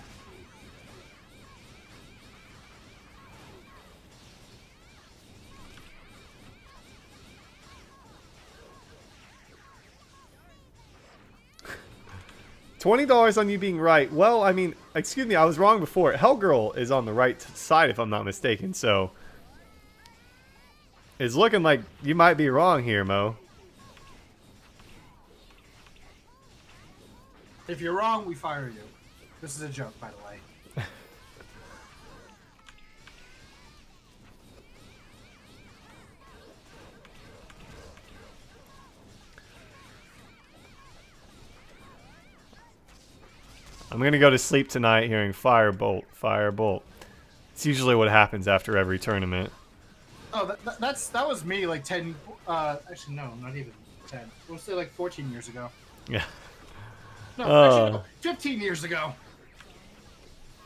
$20 on you being right. Well, I mean, excuse me, I was wrong before. Hellgirl is on the right side, if I'm not mistaken, so it's looking like you might be wrong here, Mo. If you're wrong, we fire you. This is a joke, by the way. I'm going to go to sleep tonight hearing firebolt, firebolt. It's usually what happens after every tournament. Oh, that was me like 10, actually no, not even 10. We'll say like 14 years ago. Yeah. No, actually no, 15 years ago.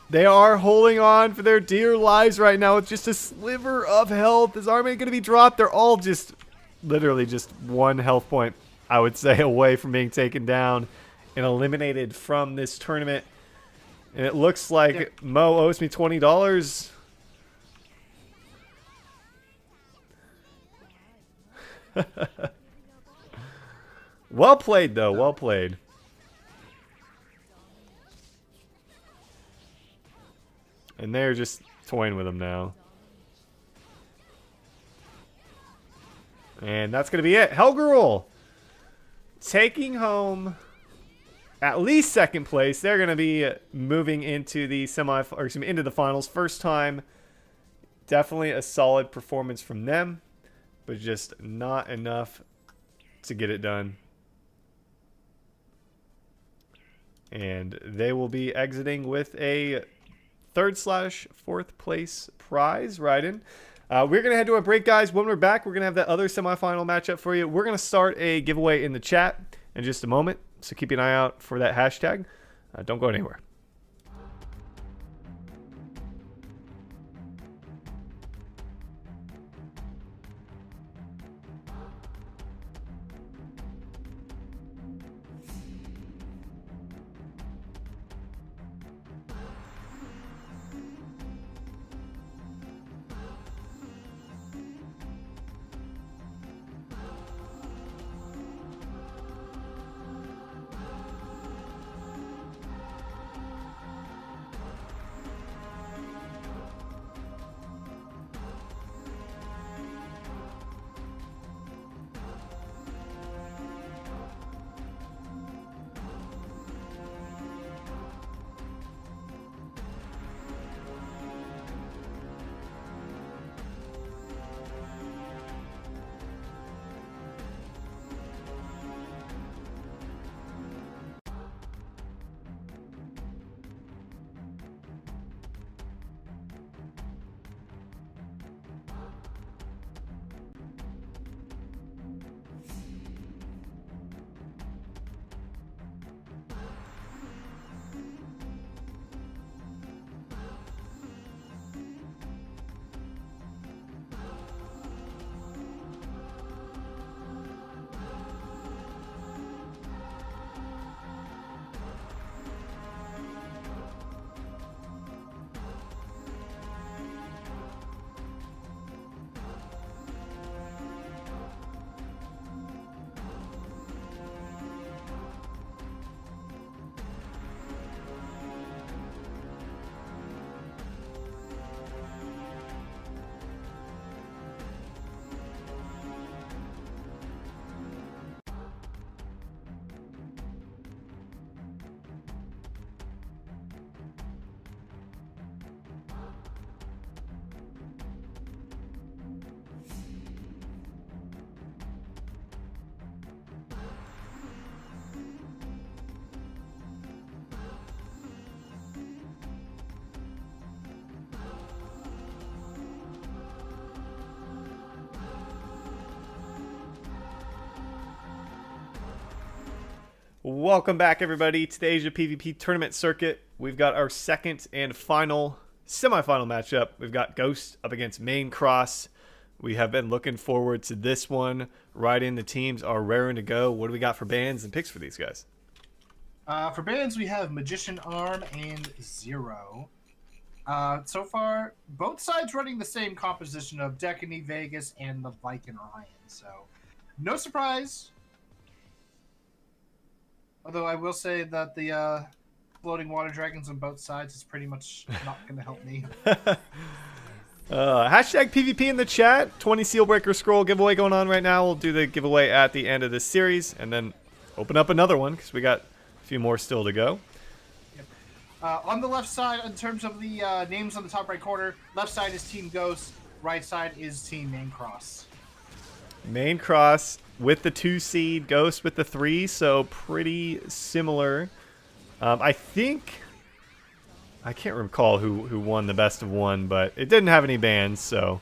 They are holding on for their dear lives right now with just a sliver of health. Is Army going to be dropped? They're all just, literally just 1 health point, I would say, away from being taken down and eliminated from this tournament. And it looks like Mo owes me $20. Well played, though. Well played. And they're just toying with him now. And that's going to be it. Hellgirl taking home at least second place. They're going to be moving into the into the finals. First time. Definitely a solid performance from them, but just not enough to get it done. And they will be exiting with a 3rd/4th place prize, Raiden. We're going to head to a break, guys. When we're back, we're going to have that other semifinal matchup for you. We're going to start a giveaway in the chat in just a moment, so keep an eye out for that hashtag. Don't go anywhere. Welcome back, everybody, to the Asia PvP tournament circuit. We've got our second and final semifinal matchup. We've got Ghost up against Main Cross. We have been looking forward to this one. Right in, the teams are raring to go. What do we got for bans and picks for these guys? For bans, we have Magician Arm and Zero. So far, both sides running the same composition of Decany, Vegas, and the Viking Ryan. So, no surprise. Although I will say that the floating water dragons on both sides is pretty much not going to help me. Hashtag PvP in the chat. 20 Sealbreaker Scroll giveaway going on right now. We'll do the giveaway at the end of this series and then open up another one because we got a few more still to go. Yep. On the left side, in terms of the names on the top right corner, left side is Team Ghost, right side is Team Main Cross. Main Cross with the 2 seed, Ghost with the 3, so pretty similar. I think, I can't recall who won the best of 1, but it didn't have any bans, so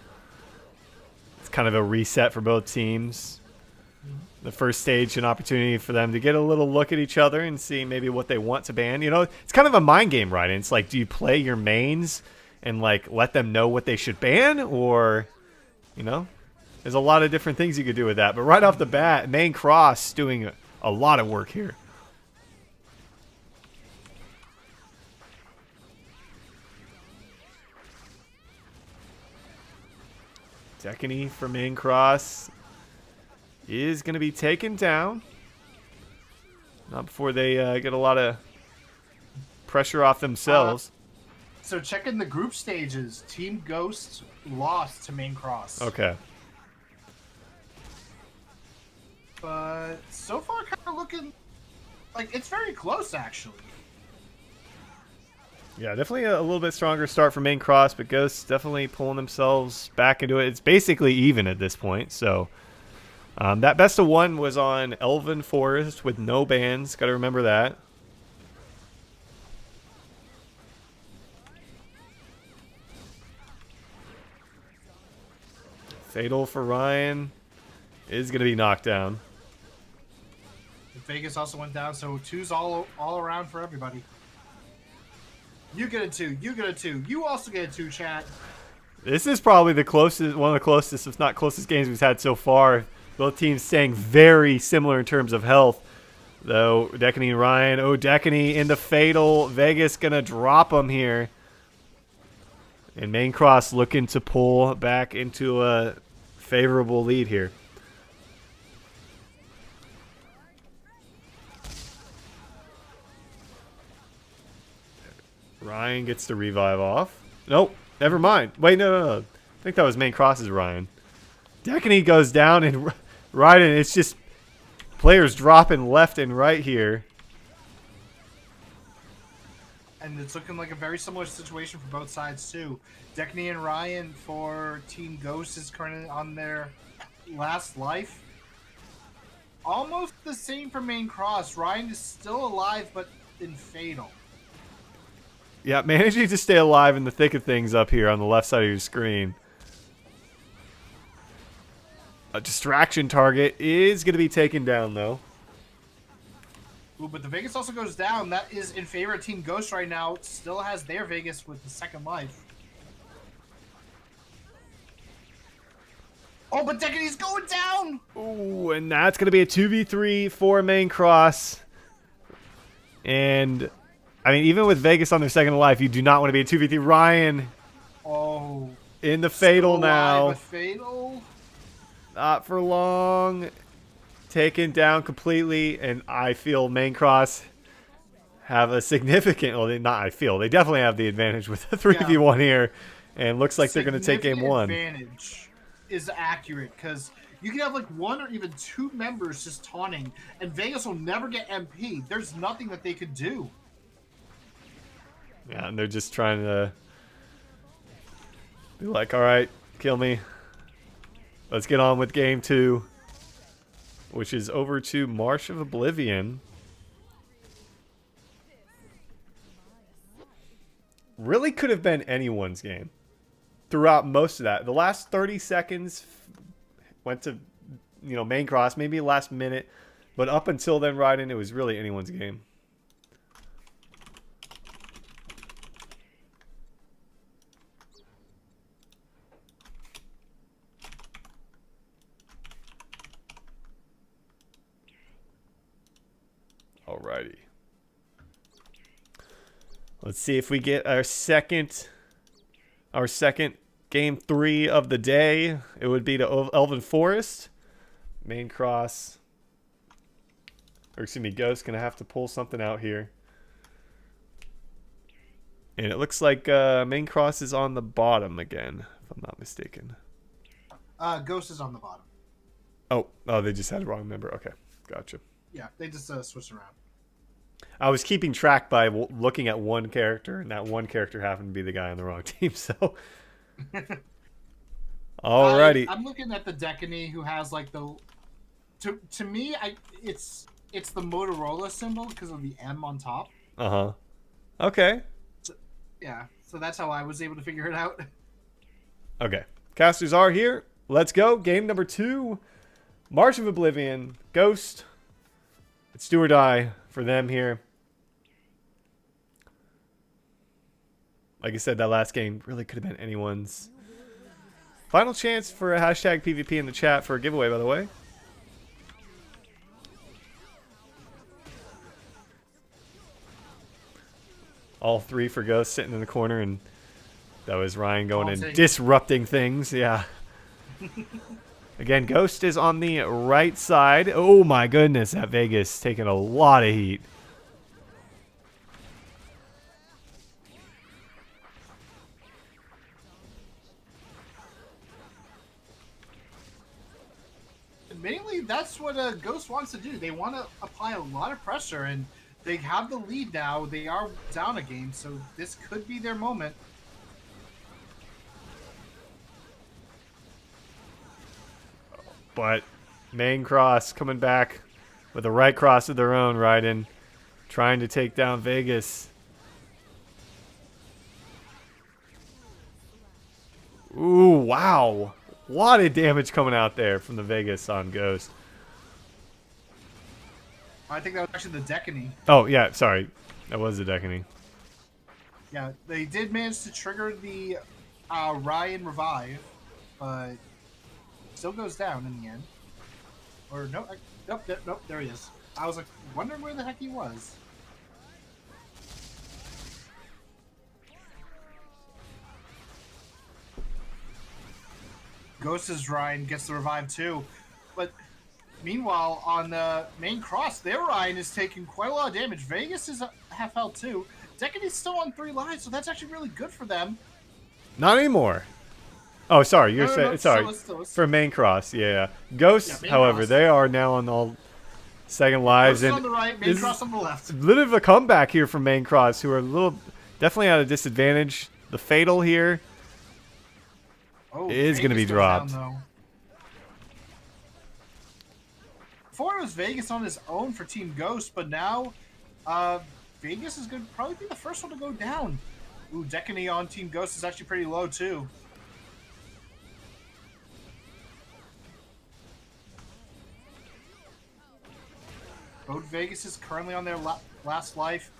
it's kind of a reset for both teams. The first stage, an opportunity for them to get a little look at each other and see maybe what they want to ban. You know, it's kind of a mind game, right? And it's like, do you play your mains and like let them know what they should ban, or, you know? There's a lot of different things you could do with that. But right off the bat, Main Cross doing a lot of work here. Decany for Main Cross is going to be taken down. Not before they get a lot of pressure off themselves. So check in the group stages. Team Ghost lost to Main Cross. Okay. But so far, kind of looking like it's very close, actually. Yeah, definitely a little bit stronger start for main cross, but Ghosts definitely pulling themselves back into it. It's basically even at this point, so that best of one was on Elven Forest with no bans. Got to remember that. Fatal for Ryan is going to be knocked down. Vegas also went down, so 2's all around for everybody. You get a 2. You get a 2. You also get a 2, chat. This is probably the closest, one of the closest, if not closest games we've had so far. Both teams staying very similar in terms of health. Though, Decany and Ryan. Oh, Decany in the Fatal. Vegas going to drop him here. And main cross looking to pull back into a favorable lead here. Ryan gets the revive off. Nope, never mind. Wait, no. I think that was main cross's Ryan. Decany goes down and Ryan, it's just players dropping left and right here. And it's looking like a very similar situation for both sides, too. Decany and Ryan for Team Ghost is currently on their last life. Almost the same for main cross. Ryan is still alive, but in Fatal. Yeah, managing to stay alive in the thick of things up here on the left side of your screen. A distraction target is going to be taken down, though. Ooh, but the Vegas also goes down. That is in favor of Team Ghost right now. Still has their Vegas with the second life. Oh, but Decany's going down! Ooh, and that's going to be a 2v3 for main cross. And, I mean, even with Vegas on their second life, you do not want to be a 2v3. Ryan. Oh. In the Fatal still now. With Fatal. Not for long. Taken down completely, and I feel main cross have a significant, well, not I feel, they definitely have the advantage with the 3v1 here, and looks like they're going to take game one. Advantage is accurate, because you can have like 1 or even 2 members just taunting, and Vegas will never get MP. There's nothing that they could do. Yeah, and they're just trying to be like, all right, kill me. Let's get on with game 2. Which is over to Marsh of Oblivion. Really could have been anyone's game throughout most of that. The last 30 seconds went to, main cross, maybe last minute. But up until then, Ryden, it was really anyone's game. Alrighty. Let's see if we get our second game 3 of the day. It would be to Elven Forest. Main cross. Or excuse me, Ghost gonna have to pull something out here. And it looks like main cross is on the bottom again, if I'm not mistaken. Ghost is on the bottom. Oh, they just had a wrong member. Okay, gotcha. Yeah, they just switched around. I was keeping track by looking at one character, and that one character happened to be the guy on the wrong team. So, alrighty. I'm looking at the Decany who has like the. To me, it's the Motorola symbol because of the M on top. Okay. So that's how I was able to figure it out. Okay, casters are here. Let's go. Game number 2, March of Oblivion, Ghost. It's do or die for them here. Like I said, that last game really could have been anyone's. Final chance for a hashtag PvP in the chat for a giveaway, by the way. All 3 for Ghost sitting in the corner, and that was Ryan going and disrupting things. Yeah. Again, Ghost is on the right side. Oh my goodness, that Vegas taking a lot of heat. mainly that's what Ghost wants to do. They want to apply a lot of pressure, and they have the lead now. They are down a game, so this could be their moment. But main cross coming back with a right cross of their own, Raiden, trying to take down Vegas. Ooh, wow. A lot of damage coming out there from the Vegas on Ghost. I think that was actually the Decany. Oh, yeah, sorry. That was the Decany. Yeah, they did manage to trigger the Ryan revive, but still goes down in the end. Or no, nope, there he is. I was like wondering where the heck he was. Ghost's Ryan gets the revive too, but meanwhile on the main cross, their Ryan is taking quite a lot of damage. Vegas is half health too. Decany's still on 3 lives, so that's actually really good for them. Not anymore. Oh, sorry. You're No, saying sorry still. for main cross. Yeah. Ghosts, Yeah, however, cross. they are now on all second lives, Ghost and on the right, main this cross on the left. is a little bit of a comeback here from main cross, who are a little definitely at a disadvantage. The fatal here Oh, is going to be Vegas goes dropped. down, though. Before it was Vegas on his own for Team Ghost, but now Vegas is going to probably be the first one to go down. Ooh, Decany on Team Ghost is actually pretty low, too. Both Vegas is currently on their last life.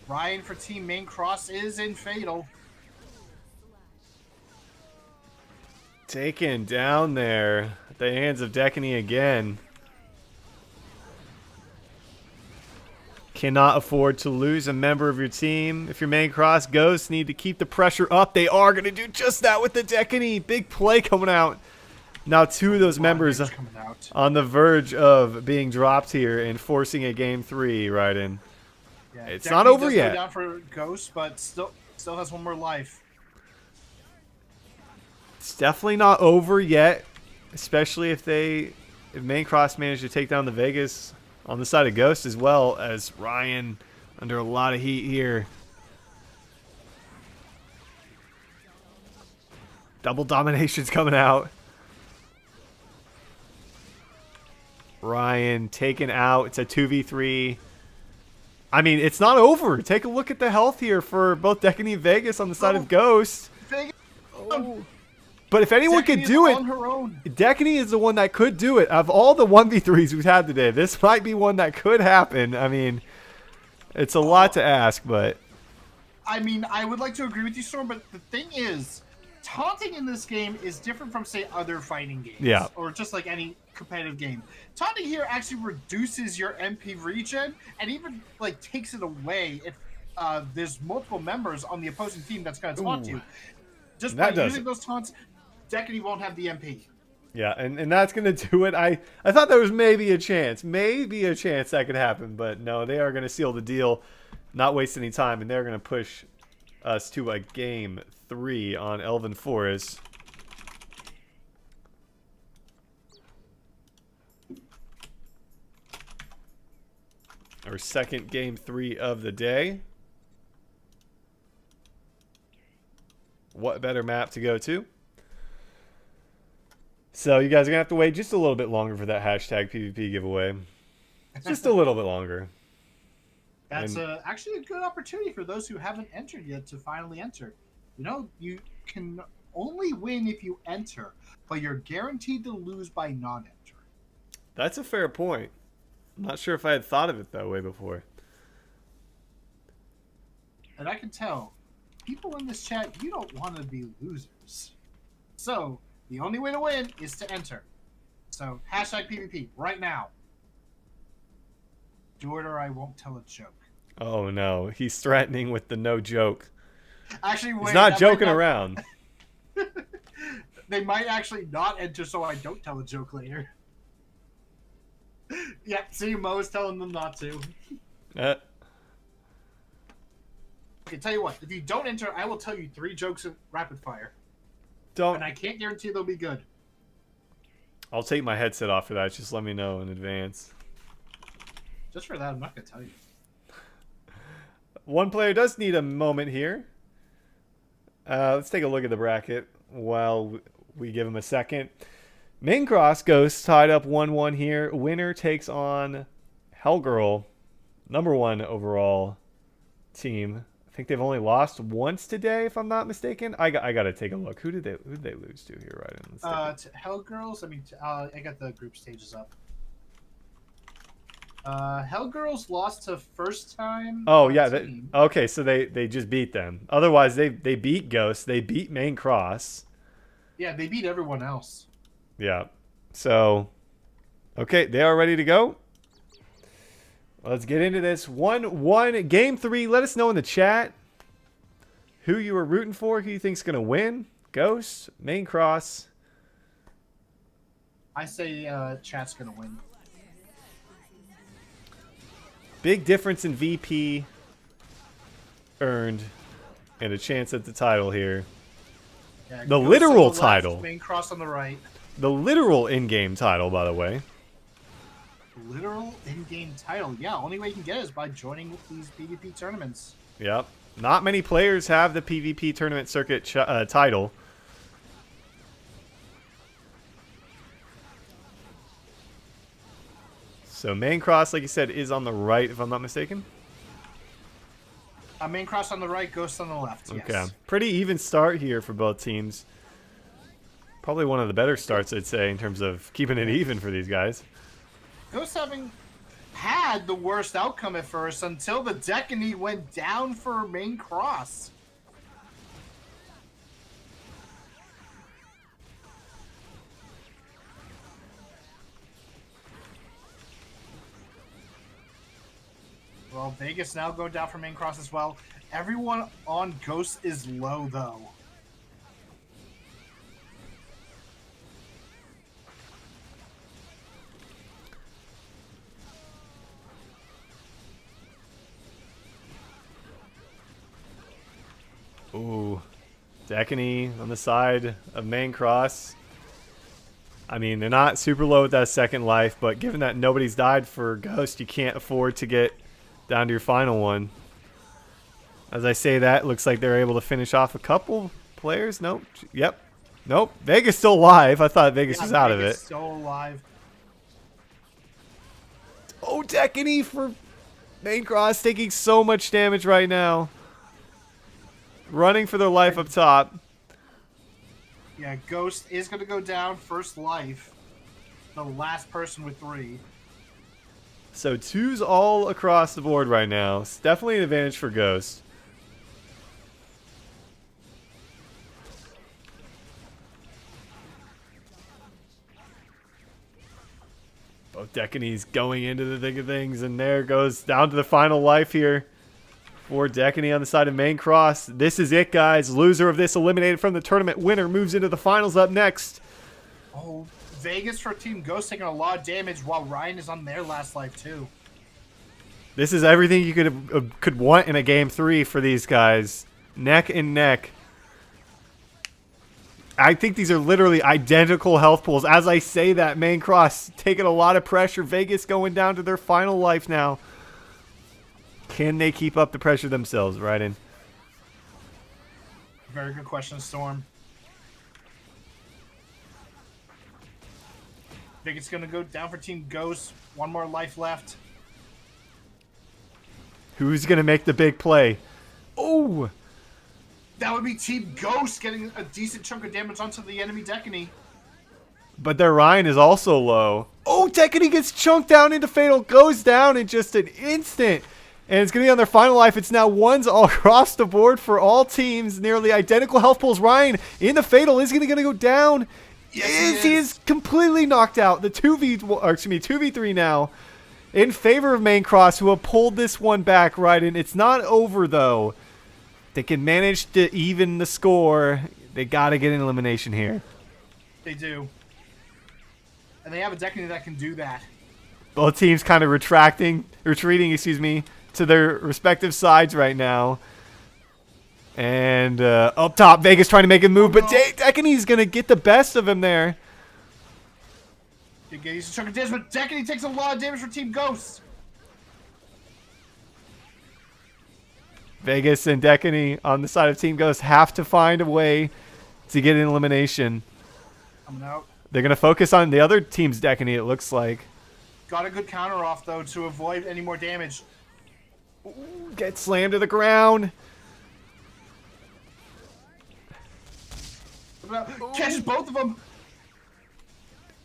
Ryan for Team Main Cross is in Fatal. Taken down there at the hands of Decany again. Cannot afford to lose a member of your team. If your main cross Ghosts need to keep the pressure up, they are going to do just that with the Decany. Big play coming out. Now 2 of those members on the verge of being dropped here and forcing a game 3 right in. Yeah, It's Decany not over does yet. Go down for Ghost, but still has one more life. It's definitely not over yet, especially if main cross managed to take down the Vegas on the side of Ghost, as well as Ryan under a lot of heat here. Double dominations coming out. Ryan taken out. It's a 2v3. I mean, it's not over. Take a look at the health here for both Decany and Vegas on the side of Ghost. Vegas. But if anyone Decany could is do it, on her own. Decany is the one that could do it. Of all the 1v3s we've had today, this might be one that could happen. I mean, it's a lot to ask, but... I mean, I would like to agree with you, Storm, but the thing is, taunting in this game is different from, say, other fighting games. Yeah. Or just like any competitive game. Taunting here actually reduces your MP regen and even, like, takes it away if there's multiple members on the opposing team that's going to taunt you. Just by using those taunts, Decany won't have the MP. Yeah, and that's going to do it. I thought there was maybe a chance that could happen, but no, they are going to seal the deal, not waste any time, and they're going to push us to a game 3 on Elven Forest. Our second game 3 of the day. What better map to go to? So you guys are going to have to wait just a little bit longer for that hashtag PvP giveaway. Just a little bit longer. That's actually a good opportunity for those who haven't entered yet to finally enter. You know, you can only win if you enter, but you're guaranteed to lose by non-entering. That's a fair point. I'm not sure if I had thought of it that way before. And I can tell, people in this chat, you don't want to be losers. So, the only way to win is to enter. So, hashtag PvP right now. Do it or I won't tell a joke. Oh no, he's threatening with the no joke. Actually, wait. He's not joking around. They might actually not enter so I don't tell a joke later. Yeah, see, Mo is telling them not to. Okay, tell you what. If you don't enter, I will tell you 3 jokes in rapid fire. Don't. And I can't guarantee they'll be good. I'll take my headset off for that. Just let me know in advance. Just for that, I'm not gonna tell you. One player does need a moment here. Let's take a look at the bracket while we give him a second. Main Cross Ghost tied up 1-1 here. Winner takes on Hellgirl, #1 overall team. I think they've only lost once today, if I'm not mistaken. I gotta take a look. Who did they lose to here, right? To Hellgirls. I mean, I got the group stages up. Hellgirls lost to first time. Oh yeah. Okay, so they just beat them. Otherwise, they beat Ghost. They beat Main Cross. Yeah, they beat everyone else. Yeah. So, okay, they are ready to go. Let's get into this. 1-1, game 3. Let us know in the chat who you were rooting for, who you think's gonna win. Ghost, Main Cross. I say chat's gonna win. Big difference in VP earned and a chance at the title here. Yeah, The Ghost literal on the left, title. Main Cross on the right. The literal in-game title, by the way. Literal in-game title. Yeah, only way you can get it is by joining these PvP tournaments. Yep. Not many players have the PvP tournament circuit title. So Main Cross, like you said, is on the right, if I'm not mistaken. Main Cross on the right, Ghost on the left. Yes. Okay. Pretty even start here for both teams. Probably one of the better starts, I'd say, in terms of keeping it even for these guys. Ghost having had the worst outcome at first until the Decany went down for Main Cross. Well, Vegas now going down for Main Cross as well. Everyone on Ghost is low, though. Ooh. Decany on the side of Main Cross. I mean, they're not super low with that second life, but given that nobody's died for Ghost, you can't afford to get down to your final one. As I say that, looks like they're able to finish off a couple players. Nope. Yep. Nope. Vegas still alive. I thought Vegas was out of it. Still alive. Oh, Decany for Main Cross taking so much damage right now. Running for their life up top. Yeah, Ghost is going to go down first life. The last person with 3. So 2's all across the board right now. It's definitely an advantage for Ghost. Both Decany's going into the thick of things, and there goes down to the final life here for Decany on the side of Main Cross. This is it, guys. Loser of this eliminated from the tournament. Winner moves into the finals up next. Oh, Vegas for Team Ghost taking a lot of damage while Ryan is on their last life, too. This is everything you could want in a game 3 for these guys. Neck and neck. I think these are literally identical health pools. As I say that, Main Cross taking a lot of pressure. Vegas going down to their final life now. Can they keep up the pressure themselves, Ryden? Very good question, Storm. Vegas going to go down for Team Ghost. One more life left. Who's going to make the big play? Oh! That would be Team Ghost getting a decent chunk of damage onto the enemy Decany. But their Ryan is also low. Oh, Decany gets chunked down into Fatal. Goes down in just an instant. And it's going to be on their final life. It's now 1s all across the board for all teams. Nearly identical health pools. Ryan in the Fatal is going to go down. Yes, he is completely knocked out. The 2v3 now in favor of Main Cross, who have pulled this one back, Ryden. It's not over, though. They can manage to even the score. They got to get an elimination here. They do. And they have a Decany that can do that. Both teams kind of retreating, to their respective sides right now. And up top, Vegas trying to make a move, but Decany's going to get the best of him there. He gets a chunk of damage, but Decany takes a lot of damage from Team Ghost. Vegas and Decany on the side of Team Ghost have to find a way to get an elimination. Coming out. They're going to focus on the other team's Decany, it looks like. Got a good counter off, though, to avoid any more damage. Get slammed to the ground. Catches both of them.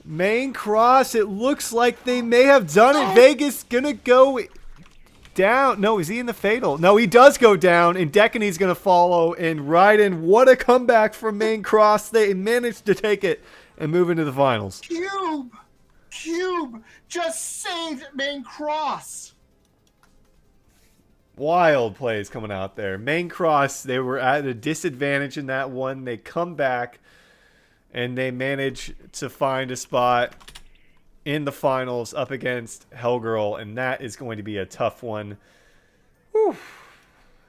Main cross, it looks like they may have done it. Vegas gonna go down. No, is he in the fatal? No, he does go down, and Decany's gonna follow and ride in. What a comeback from Main Cross. They managed to take it and move into the finals. Cube just saved Main Cross. Wild plays coming out there. Main Cross, they were at a disadvantage in that one. They come back, and they manage to find a spot in the finals up against Hellgirl, and that is going to be a tough one. Whew.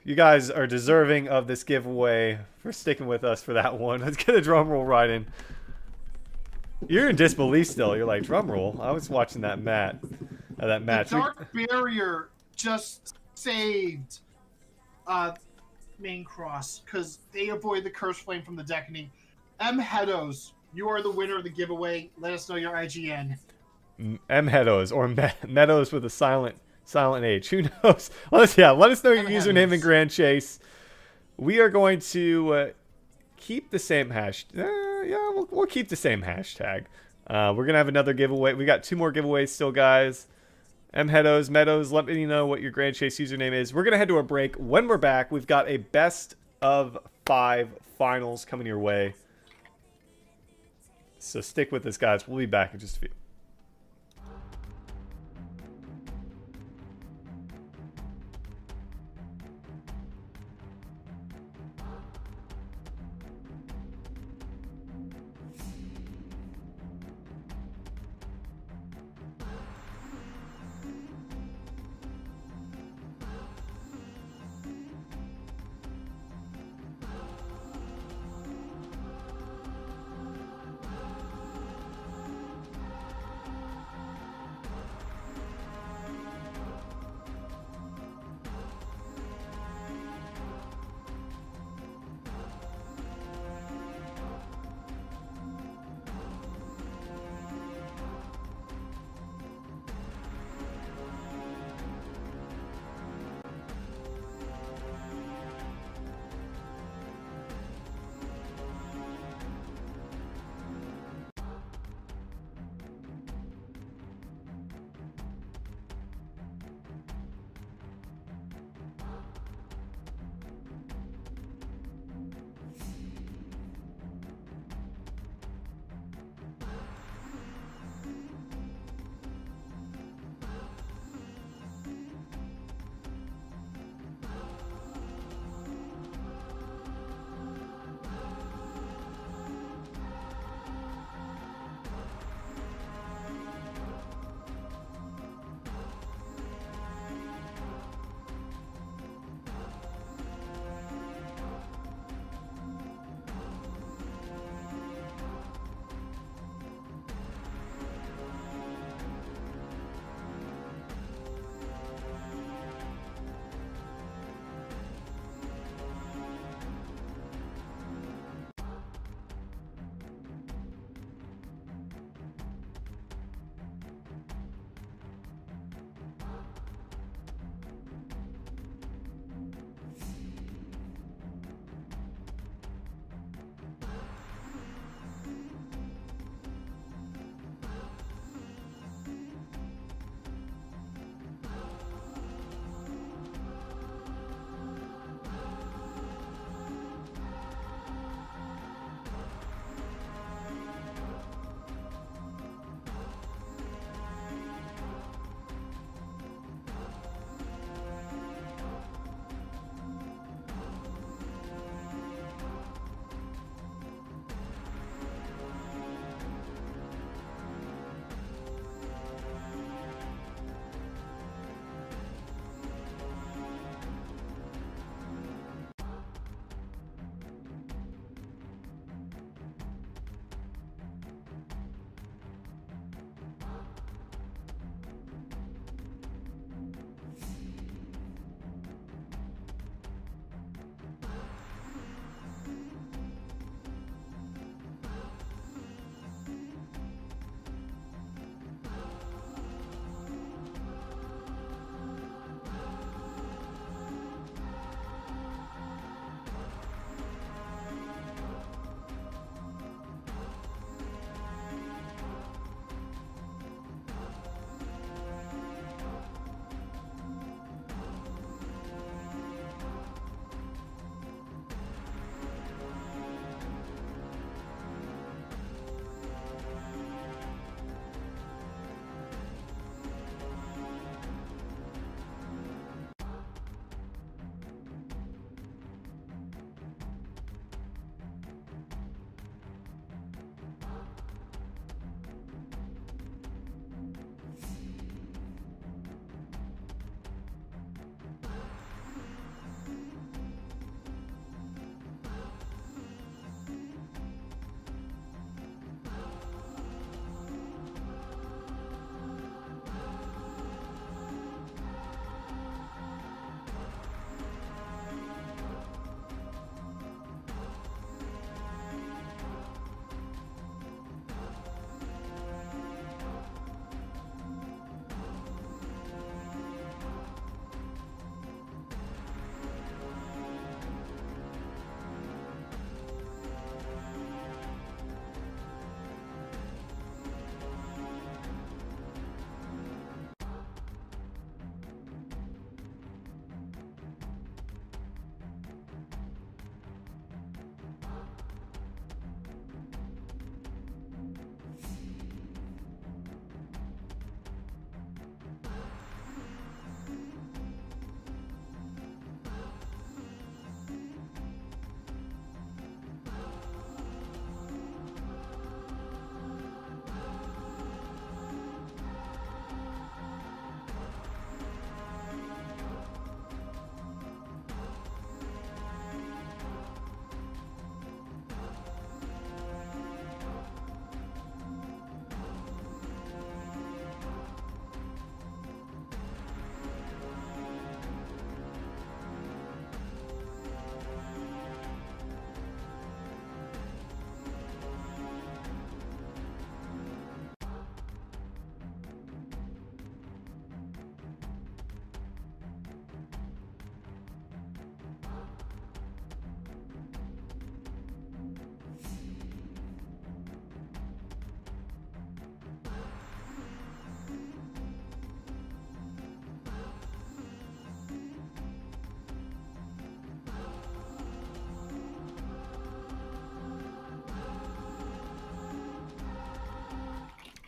You guys are deserving of this giveaway for sticking with us for that one. Let's get a drum roll right in. You're in disbelief still. You're like, drum roll? I was watching that match. The Dark Barrier just saved Main Cross because they avoid the Curse Flame from the Decany. M. Heados, you are the winner of the giveaway. Let us know your IGN. M. Heados or Meadows with a silent H. Who knows? Let us know your username in Grand Chase. We are going to keep the same hash. We'll keep the same hashtag. We're gonna have another giveaway. We got 2 more giveaways still, guys. M. Heados, Meadows, let me know what your Grand Chase username is. We're gonna head to a break. When we're back, we've got a best of 5 finals coming your way. So stick with us, guys. We'll be back in just a few.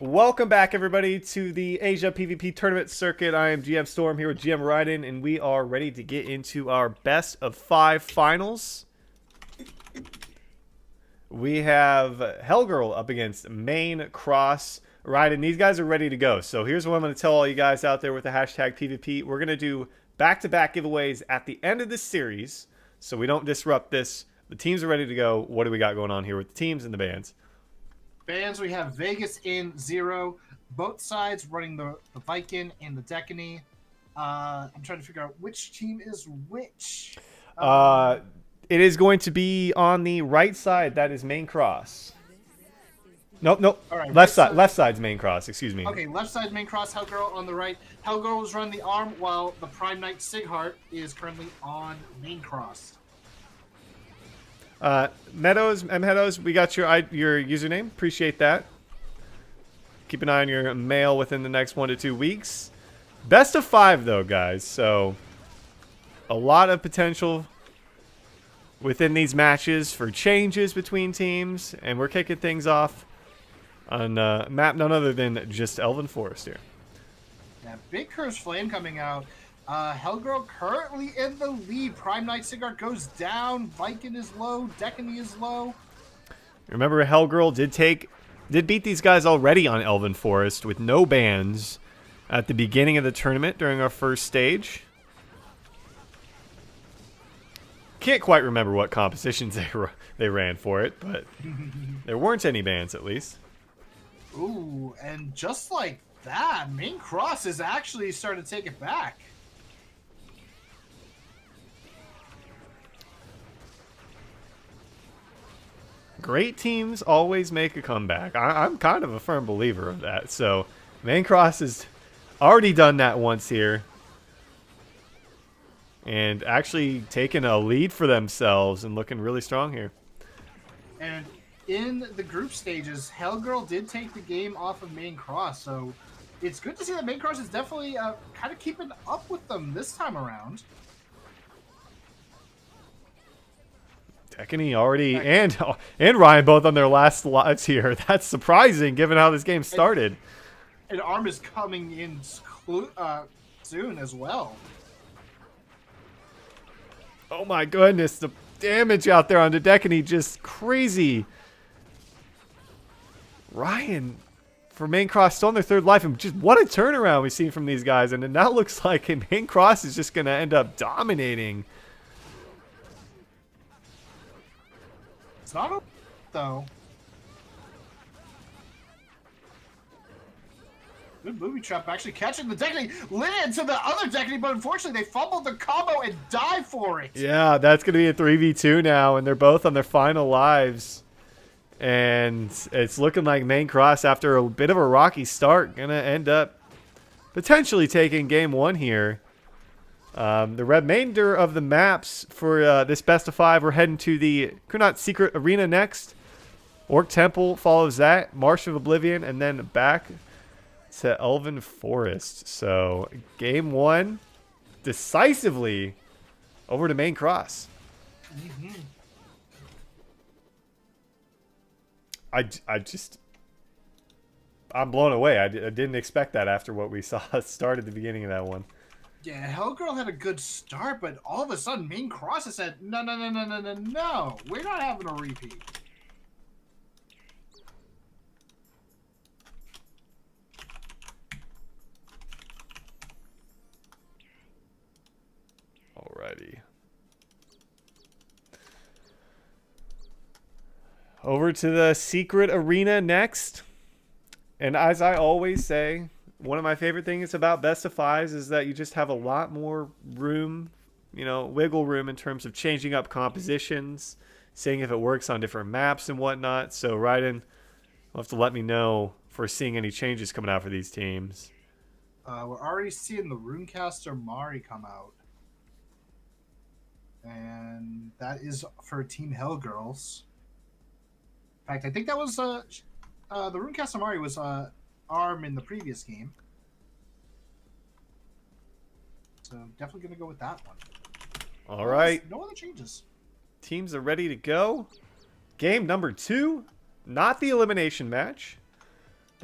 Welcome back, everybody, to the Asia PvP Tournament Circuit. I am GM Storm here with GM Raiden, and we are ready to get into our best of 5 finals. We have Hellgirl up against Main Cross. Raiden, these guys are ready to go. So here's what I'm going to tell all you guys out there with the hashtag PvP. We're going to do back-to-back giveaways at the end of this series, so we don't disrupt this. The teams are ready to go. What do we got going on here with the teams and the bands? Bands, we have Vegas in 0. Both sides running the Viking and the Decany. I'm trying to figure out which team is which. It is going to be on the right side. That is Main Cross. Nope. All right, left side. Left side's Main Cross. Excuse me. Okay, left side Main Cross, Hellgirl on the right. Hellgirl is running the arm, while the Prime Knight Sighart is currently on Main Cross. Meadows, we got your username. Appreciate that. Keep an eye on your mail within the next 1 to 2 weeks. Best of 5, though, guys. So a lot of potential within these matches for changes between teams, and we're kicking things off on map none other than just Elven Forest here. Yeah, big Cursed Flame coming out. Hellgirl currently in the lead. Prime Knight Sighart goes down. Viking is low. Decany is low. Remember, Hellgirl did beat these guys already on Elven Forest with no bans at the beginning of the tournament during our first stage. Can't quite remember what compositions they ran for it, but there weren't any bans at least. Ooh, and just like that, Main Cross is actually starting to take it back. Great teams always make a comeback. I'm kind of a firm believer of that. So, Main Cross has already done that once here. And actually taken a lead for themselves and looking really strong here. And in the group stages, Hellgirl did take the game off of Main Cross. So, it's good to see that Main Cross is definitely kind of keeping up with them this time around. Decany already and Ryan both on their last lives here. That's surprising given how this game started. And Arm is coming in soon as well. Oh my goodness, the damage out there on the Decany just crazy. Ryan for Main Cross still on their 3rd life, and just what a turnaround we've seen from these guys. And it now looks like Main Cross is just going to end up dominating. It's not over, though. Good movie trap, actually catching the Decany, lit into the other Decany, but unfortunately they fumbled the combo and died for it. Yeah, that's going to be a 3v2 now, and they're both on their final lives. And it's looking like Main Cross, after a bit of a rocky start, going to end up potentially taking game 1 here. The remainder of the maps for this best of 5, we're heading to the Kunat Secret Arena next. Orc Temple follows that, Marsh of Oblivion, and then back to Elven Forest. So game 1 decisively over to Main Cross. Mm-hmm. I'm blown away. I didn't expect that after what we saw start at the beginning of that one. Yeah, Hellgirl had a good start, but all of a sudden Main Cross has said, no, we're not having a repeat. Alrighty. Over to the Secret Arena next. And as I always say, one of my favorite things about best of 5s is that you just have a lot more room, wiggle room in terms of changing up compositions, seeing if it works on different maps and whatnot. So Raiden will have to let me know if we're seeing any changes coming out for these teams. We're already seeing the Runecaster Mari come out. And that is for Team Hellgirls. In fact, I think that was the Runecaster Mari was Arm in the previous game. So definitely going to go with that one. All right. No other changes. Teams are ready to go. Game number 2. Not the elimination match,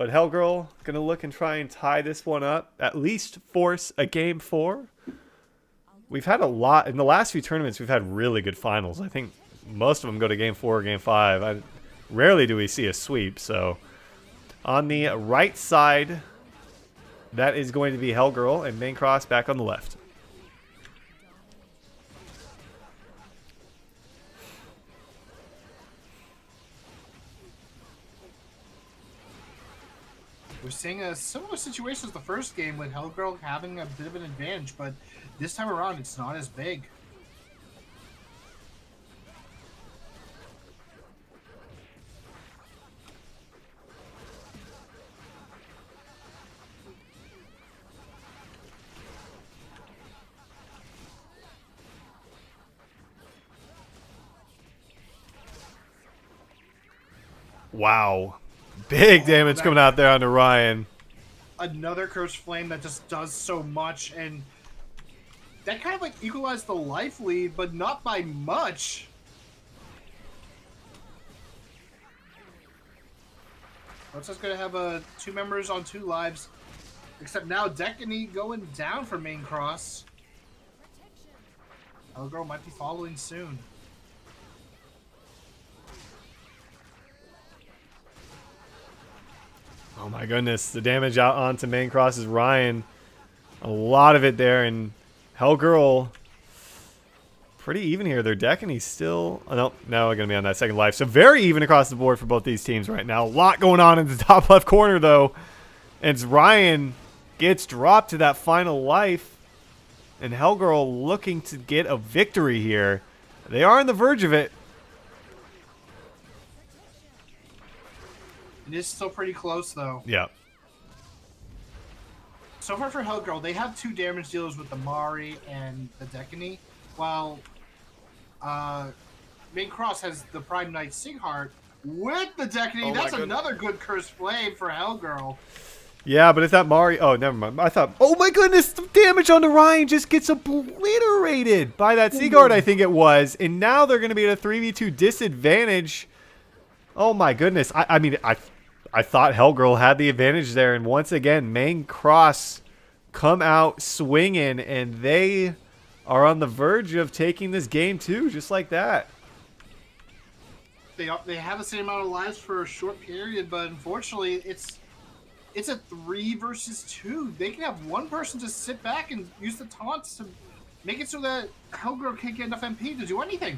But Hellgirl going to look and try and tie this one up. At least force a game 4. We've had a lot. In the last few tournaments, we've had really good finals. I think most of them go to game 4 or game 5. Rarely do we see a sweep. So on the right side, that is going to be Hellgirl, and Main Cross back on the left. We're seeing a similar situation as the first game with Hellgirl having a bit of an advantage, but this time around it's not as big. Wow. Big damage coming out there onto Ryan. Another Cursed Flame that just does so much, and that kind of like equalized the life lead, but not by much. Looks like it's going to have 2 members on 2 lives, except now Decany going down for Main Cross. Hellgirl might be following soon. Oh my goodness, the damage out onto Main Cross is Ryan. A lot of it there, and Hellgirl pretty even here. Their Decany still... Oh, no, now we're going to be on that second life. So very even across the board for both these teams right now. A lot going on in the top left corner, though. And Ryan gets dropped to that final life. And Hellgirl looking to get a victory here. They are on the verge of it. It is still pretty close, though. Yeah. So far for Hellgirl, they have 2 damage dealers with the Mari and the Decany, while Main Cross has the Prime Knight Sigheart with the Decany. Oh, that's another good Cursed Flame for Hellgirl. Yeah, but if that Mari... Oh, never mind. I thought... Oh my goodness, the damage on the Ryan just gets obliterated by that Sigheart, I think it was. And now they're going to be at a 3v2 disadvantage. Oh my goodness. I mean, I thought Hellgirl had the advantage there, and once again, Main Cross come out swinging, and they are on the verge of taking this game too, just like that. They have the same amount of lives for a short period, but unfortunately, it's a 3 versus 2. They can have one person just sit back and use the taunts to make it so that Hellgirl can't get enough MP to do anything.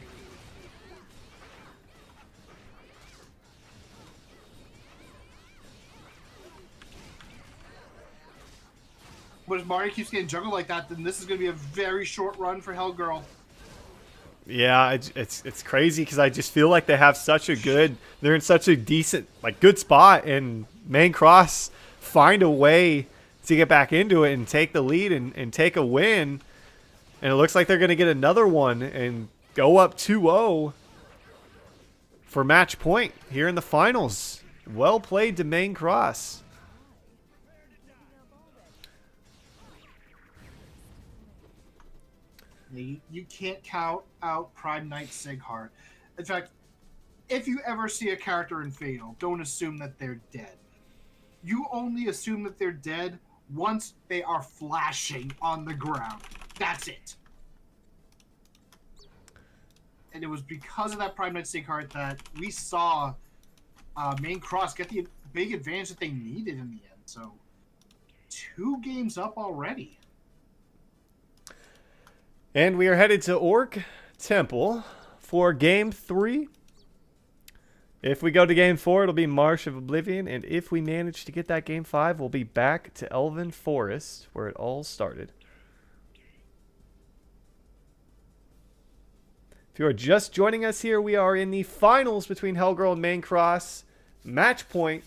But if Mario keeps getting juggled like that, then this is going to be a very short run for Hellgirl. Yeah, it's crazy because I just feel like they have such a good... They're in such a decent, like, good spot, and Main Cross find a way to get back into it and take the lead and take a win. And it looks like they're going to get another one and go up 2-0 for match point here in the finals. Well played to Main Cross. You can't count out Prime Knight Sigheart. In fact, if you ever see a character in Fatal, don't assume that they're dead. You only assume that they're dead once they are flashing on the ground. That's it. And it was because of that Prime Knight Sigheart that we saw Main Cross get the big advantage that they needed in the end. So, 2 games up already. And we are headed to Orc Temple for Game 3. If we go to Game 4, it'll be Marsh of Oblivion. And if we manage to get that Game 5, we'll be back to Elven Forest, where it all started. If you are just joining us here, we are in the finals between Hellgirl and Main Cross. Match point,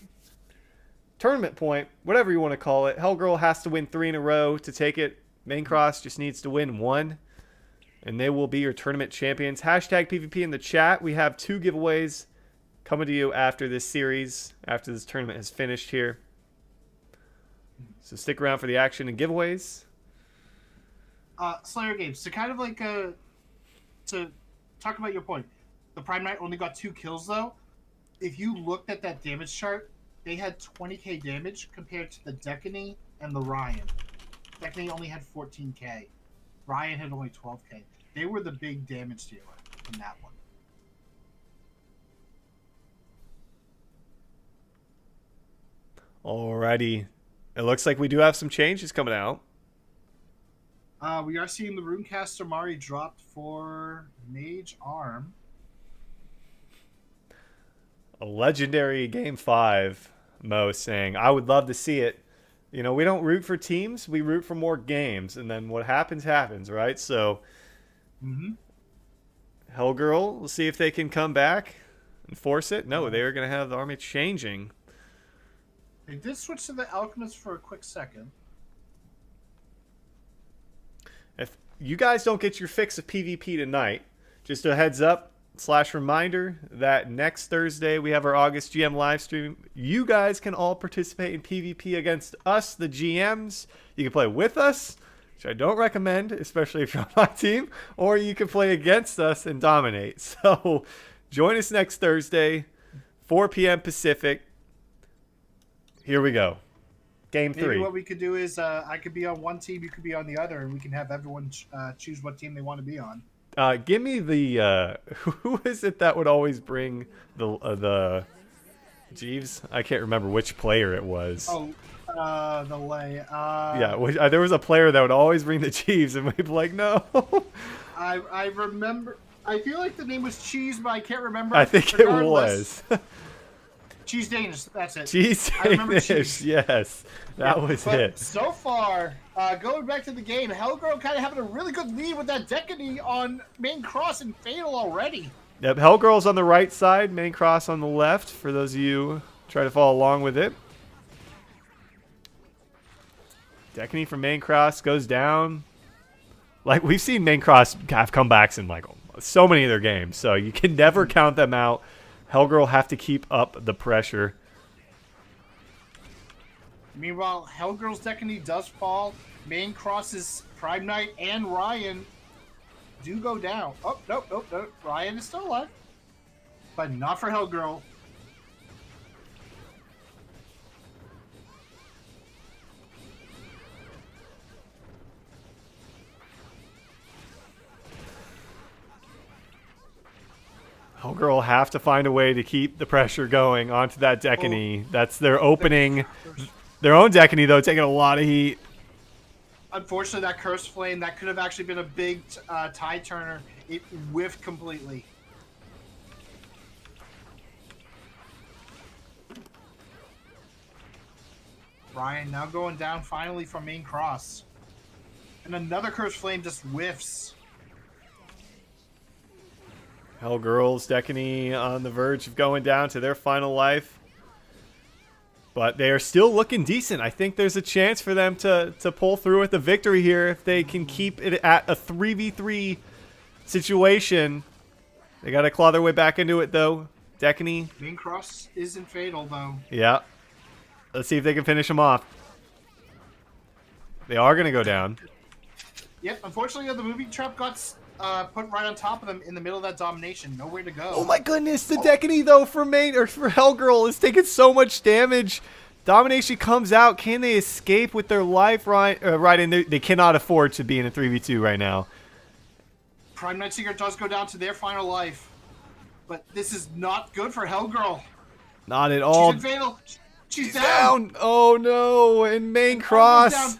tournament point, whatever you want to call it. Hellgirl has to win 3 in a row to take it. Main Cross just needs to win 1. And they will be your tournament champions. Hashtag PvP in the chat. We have 2 giveaways coming to you after this series, after this tournament has finished here. So stick around for the action and giveaways. Slayer Games, to kind of like to talk about your point, the Prime Knight only got 2 kills though. If you looked at that damage chart, they had 20k damage compared to the Decany and the Ryan. Decany only had 14k. Ryan had only 12k. They were the big damage dealer in that one. Alrighty. It looks like we do have some changes coming out. We are seeing the Runecaster Mari dropped for Mage Arm. A legendary game 5, Mo saying, I would love to see it. You know, we don't root for teams, we root for more games, and then what happens, happens, right? So, Hellgirl, we'll see if they can come back and force it. No, they are going to have the army changing. They did switch to the Alchemist for a quick second. If you guys don't get your fix of PvP tonight, just a heads up / reminder that next Thursday we have our August GM live stream. You guys can all participate in PvP against us, the GMs. You can play with us, which I don't recommend, especially if you're on my team, or you can play against us and dominate. So join us next Thursday, 4 p.m. Pacific. Here we go. Game 3. Maybe what we could do is I could be on one team, you could be on the other, and we can have everyone choose what team they want to be on. Give me the who is it that would always bring the Jeeves? I can't remember which player it was. Oh, the Lay. Yeah, there was a player that would always bring the Jeeves, and we'd be like, no. I remember. I feel like the name was Cheese, but I can't remember. I think it was. Cheese Danish, that's it. Cheese Danish, yes. That was it. So far, going back to the game, Hellgirl kind of having a really good lead with that Decany on main cross and Fatal already. Yep, Hellgirl's on the right side, main cross on the left, for those of you try to follow along with it. Decany from main cross goes down. Like, we've seen main cross have comebacks in, like, so many of their games, so you can never count them out. Hellgirl have to keep up the pressure. Meanwhile, Hellgirl's Decany does fall. Main crosses Prime Knight and Ryan do go down. Oh, nope. Ryan is still alive. But not for Hellgirl. Hellgirl have to find a way to keep the pressure going onto that Decany. That's their opening. Their own Decany, though, taking a lot of heat. Unfortunately, that Cursed Flame, that could have actually been a big tide turner. It whiffed completely. Ryan now going down finally from main cross. And another Cursed Flame just whiffs. Hellgirls, Decany on the verge of going down to their final life. But they are still looking decent. I think there's a chance for them to pull through with the victory here if they can keep it at a 3v3 situation. They got to claw their way back into it, though. Decany. Main cross isn't Fatal, though. Yeah. Let's see if they can finish them off. They are going to go down. Yep, unfortunately, the moving trap got put right on top of them in the middle of that domination. Nowhere to go. Oh my goodness, the Decany though for Hellgirl is taking so much damage. Domination comes out. Can they escape with their life right in? They cannot afford to be in a 3v2 right now. Prime Night Seeker does go down to their final life. But this is not good for Hellgirl. Not at all. She's in Fatal. She's down. Oh no, and main cross.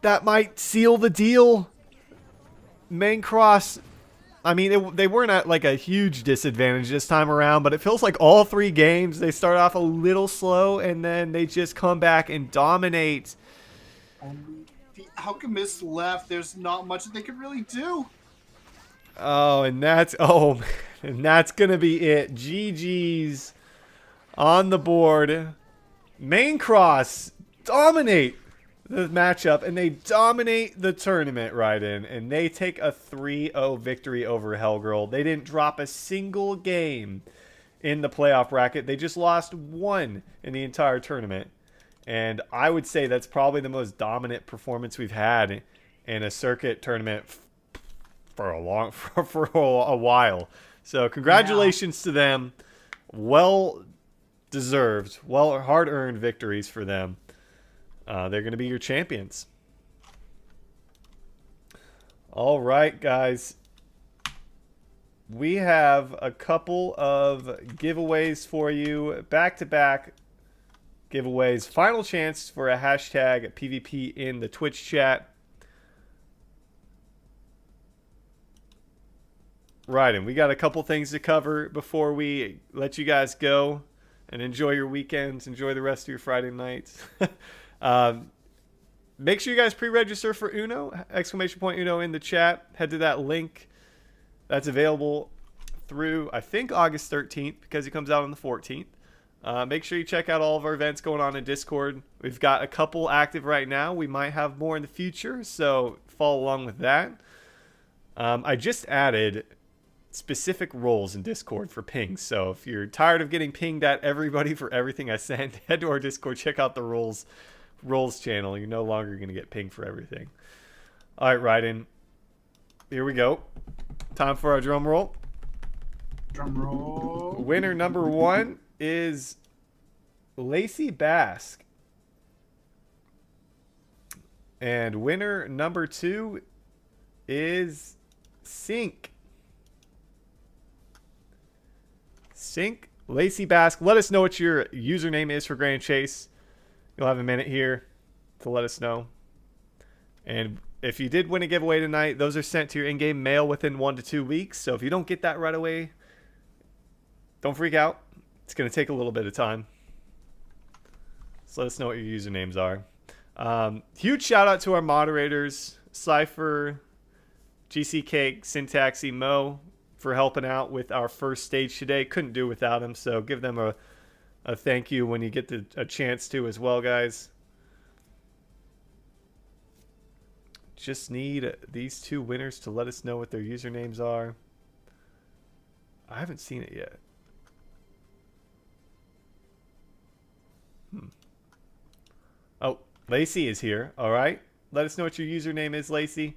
That might seal the deal. Main cross, I mean, they weren't at like a huge disadvantage this time around, but it feels like all 3 games they start off a little slow and then they just come back and dominate. The Alchemist left. There's not much that they could really do. Oh, and that's gonna be it. GG's on the board. Main cross dominate the matchup, and they dominate the tournament right in, and they take a 3-0 victory over Hellgirl. They didn't drop a single game in the playoff bracket. They just lost 1 in the entire tournament, and I would say that's probably the most dominant performance we've had in a circuit tournament for a while. So congratulations to them. Well deserved, well, hard-earned victories for them. They're going to be your champions. All right, guys. We have a couple of giveaways for you. Back-to-back giveaways. Final chance for a hashtag PvP in the Twitch chat. Right, and we got a couple things to cover before we let you guys go and enjoy your weekends. Enjoy the rest of your Friday nights. Make sure you guys pre-register for Uno, !Uno in the chat. Head to that link that's available through, I think, August 13th because it comes out on the 14th. Make sure you check out all of our events going on in Discord. We've got a couple active right now. We might have more in the future, so follow along with that. I just added specific roles in Discord for pings. So if you're tired of getting pinged at everybody for everything I send, head to our Discord, check out the roles channel. You're no longer going to get pinged for everything. All right, Ryden. Here we go. Time for our drum roll. Drum roll. Winner number 1 is Lacey Bask. And winner number 2 is Sync. Lacey Bask. Let us know what your username is for Grand Chase. You'll have a minute here to let us know. And if you did win a giveaway tonight, those are sent to your in-game mail within 1 to 2 weeks. So if you don't get that right away, don't freak out. It's going to take a little bit of time. So let us know what your usernames are. Huge shout out to our moderators, Cypher, GC Cake, Syntaxy, Mo, for helping out with our first stage today. Couldn't do without them, so give them a thank you when you get a chance to as well, guys. Just need these 2 winners to let us know what their usernames are. I haven't seen it yet. Oh, Lacey is here. All right. Let us know what your username is, Lacey.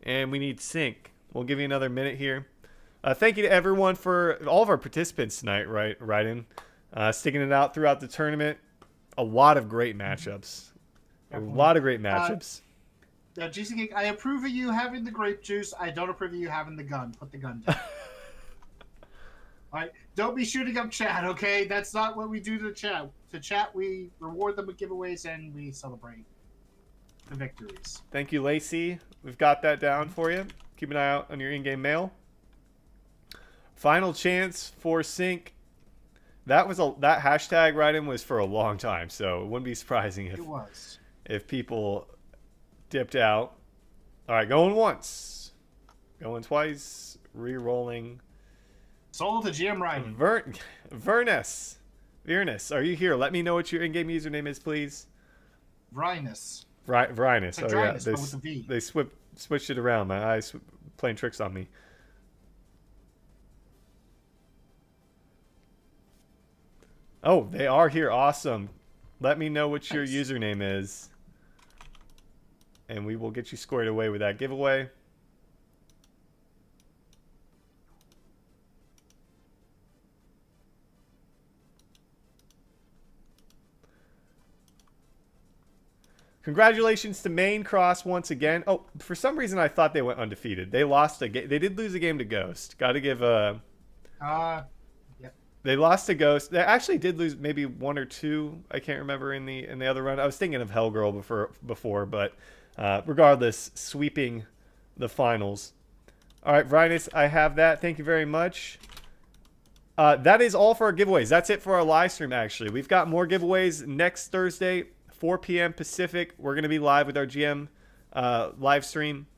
And we need Sync. We'll give you another minute here. Thank you to everyone for all of our participants tonight, right? Sticking it out throughout the tournament. A lot of great matchups. Definitely. A lot of great matchups. GC Geek, I approve of you having the grape juice. I don't approve of you having the gun. Put the gun down. All right, don't be shooting up chat, okay? That's not what we do to chat. To chat, we reward them with giveaways and we celebrate the victories. Thank you, Lacey. We've got that down for you. Keep an eye out on your in-game mail. Final chance for Sync. That hashtag write-in was for a long time, so it wouldn't be surprising if people dipped out. All right, going once, going twice, re-rolling. Sold to GM Ryan. Vernus, are you here? Let me know what your in-game username is, please. Vrinus. Vrinus. Like Dryness, but with a V. They switched it around. My eyes playing tricks on me. Oh, they are here. Awesome. Let me know what your username is, and we will get you squared away with that giveaway. Congratulations to Main Cross once again. Oh, for some reason I thought they went undefeated. They lost a game. They did lose a game to Ghost. Got to give a. Yep. They lost to Ghost. They actually did lose maybe 1 or 2. I can't remember in the other run. I was thinking of Hellgirl before, but regardless, sweeping the finals. All right, Vrinus, I have that. Thank you very much. That is all for our giveaways. That's it for our live stream. Actually, we've got more giveaways next Thursday. 4 p.m. Pacific, we're going to be live with our GM live stream.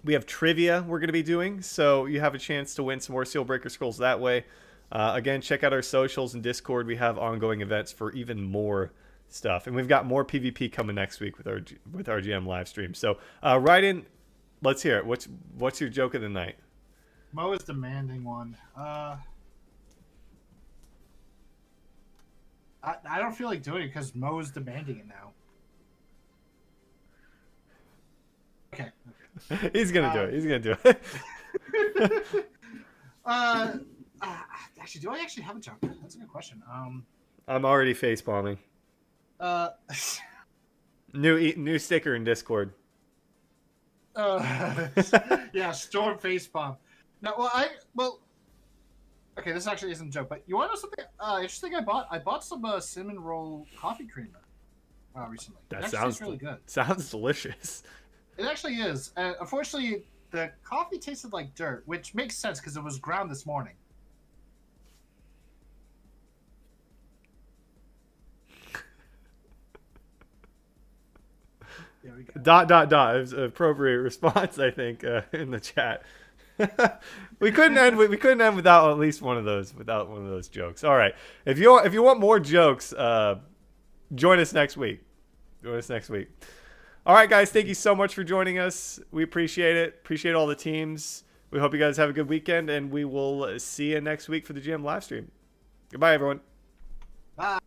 We have trivia we're going to be doing, so you have a chance to win some more Seal Breaker Scrolls that way. Again, check out our socials and Discord. We have ongoing events for even more stuff. And we've got more PvP coming next week with our GM live stream. So write in. Let's hear it. What's your joke of the night? Mo is demanding one. I don't feel like doing it because Mo's demanding it now. Okay. He's gonna do it. He's gonna do it. Actually, do I actually have a joke? That's a good question. I'm already face palming. Uh, New sticker in Discord. yeah, Storm facepalm. No, well, okay, this actually isn't a joke, but you want to know something interesting? I bought some cinnamon roll coffee creamer recently. That it actually sounds tastes really good. Sounds delicious. It actually is. Unfortunately, the coffee tasted like dirt, which makes sense because it was ground this morning. There we go. Dot. It was an appropriate response, I think, in the chat. we couldn't end without at least one of those jokes. All right. If you want more jokes, join us next week. All right, guys. Thank you so much for joining us. We appreciate it. Appreciate all the teams. We hope you guys have a good weekend, and we will see you next week for the GM live stream. Goodbye, everyone. Bye.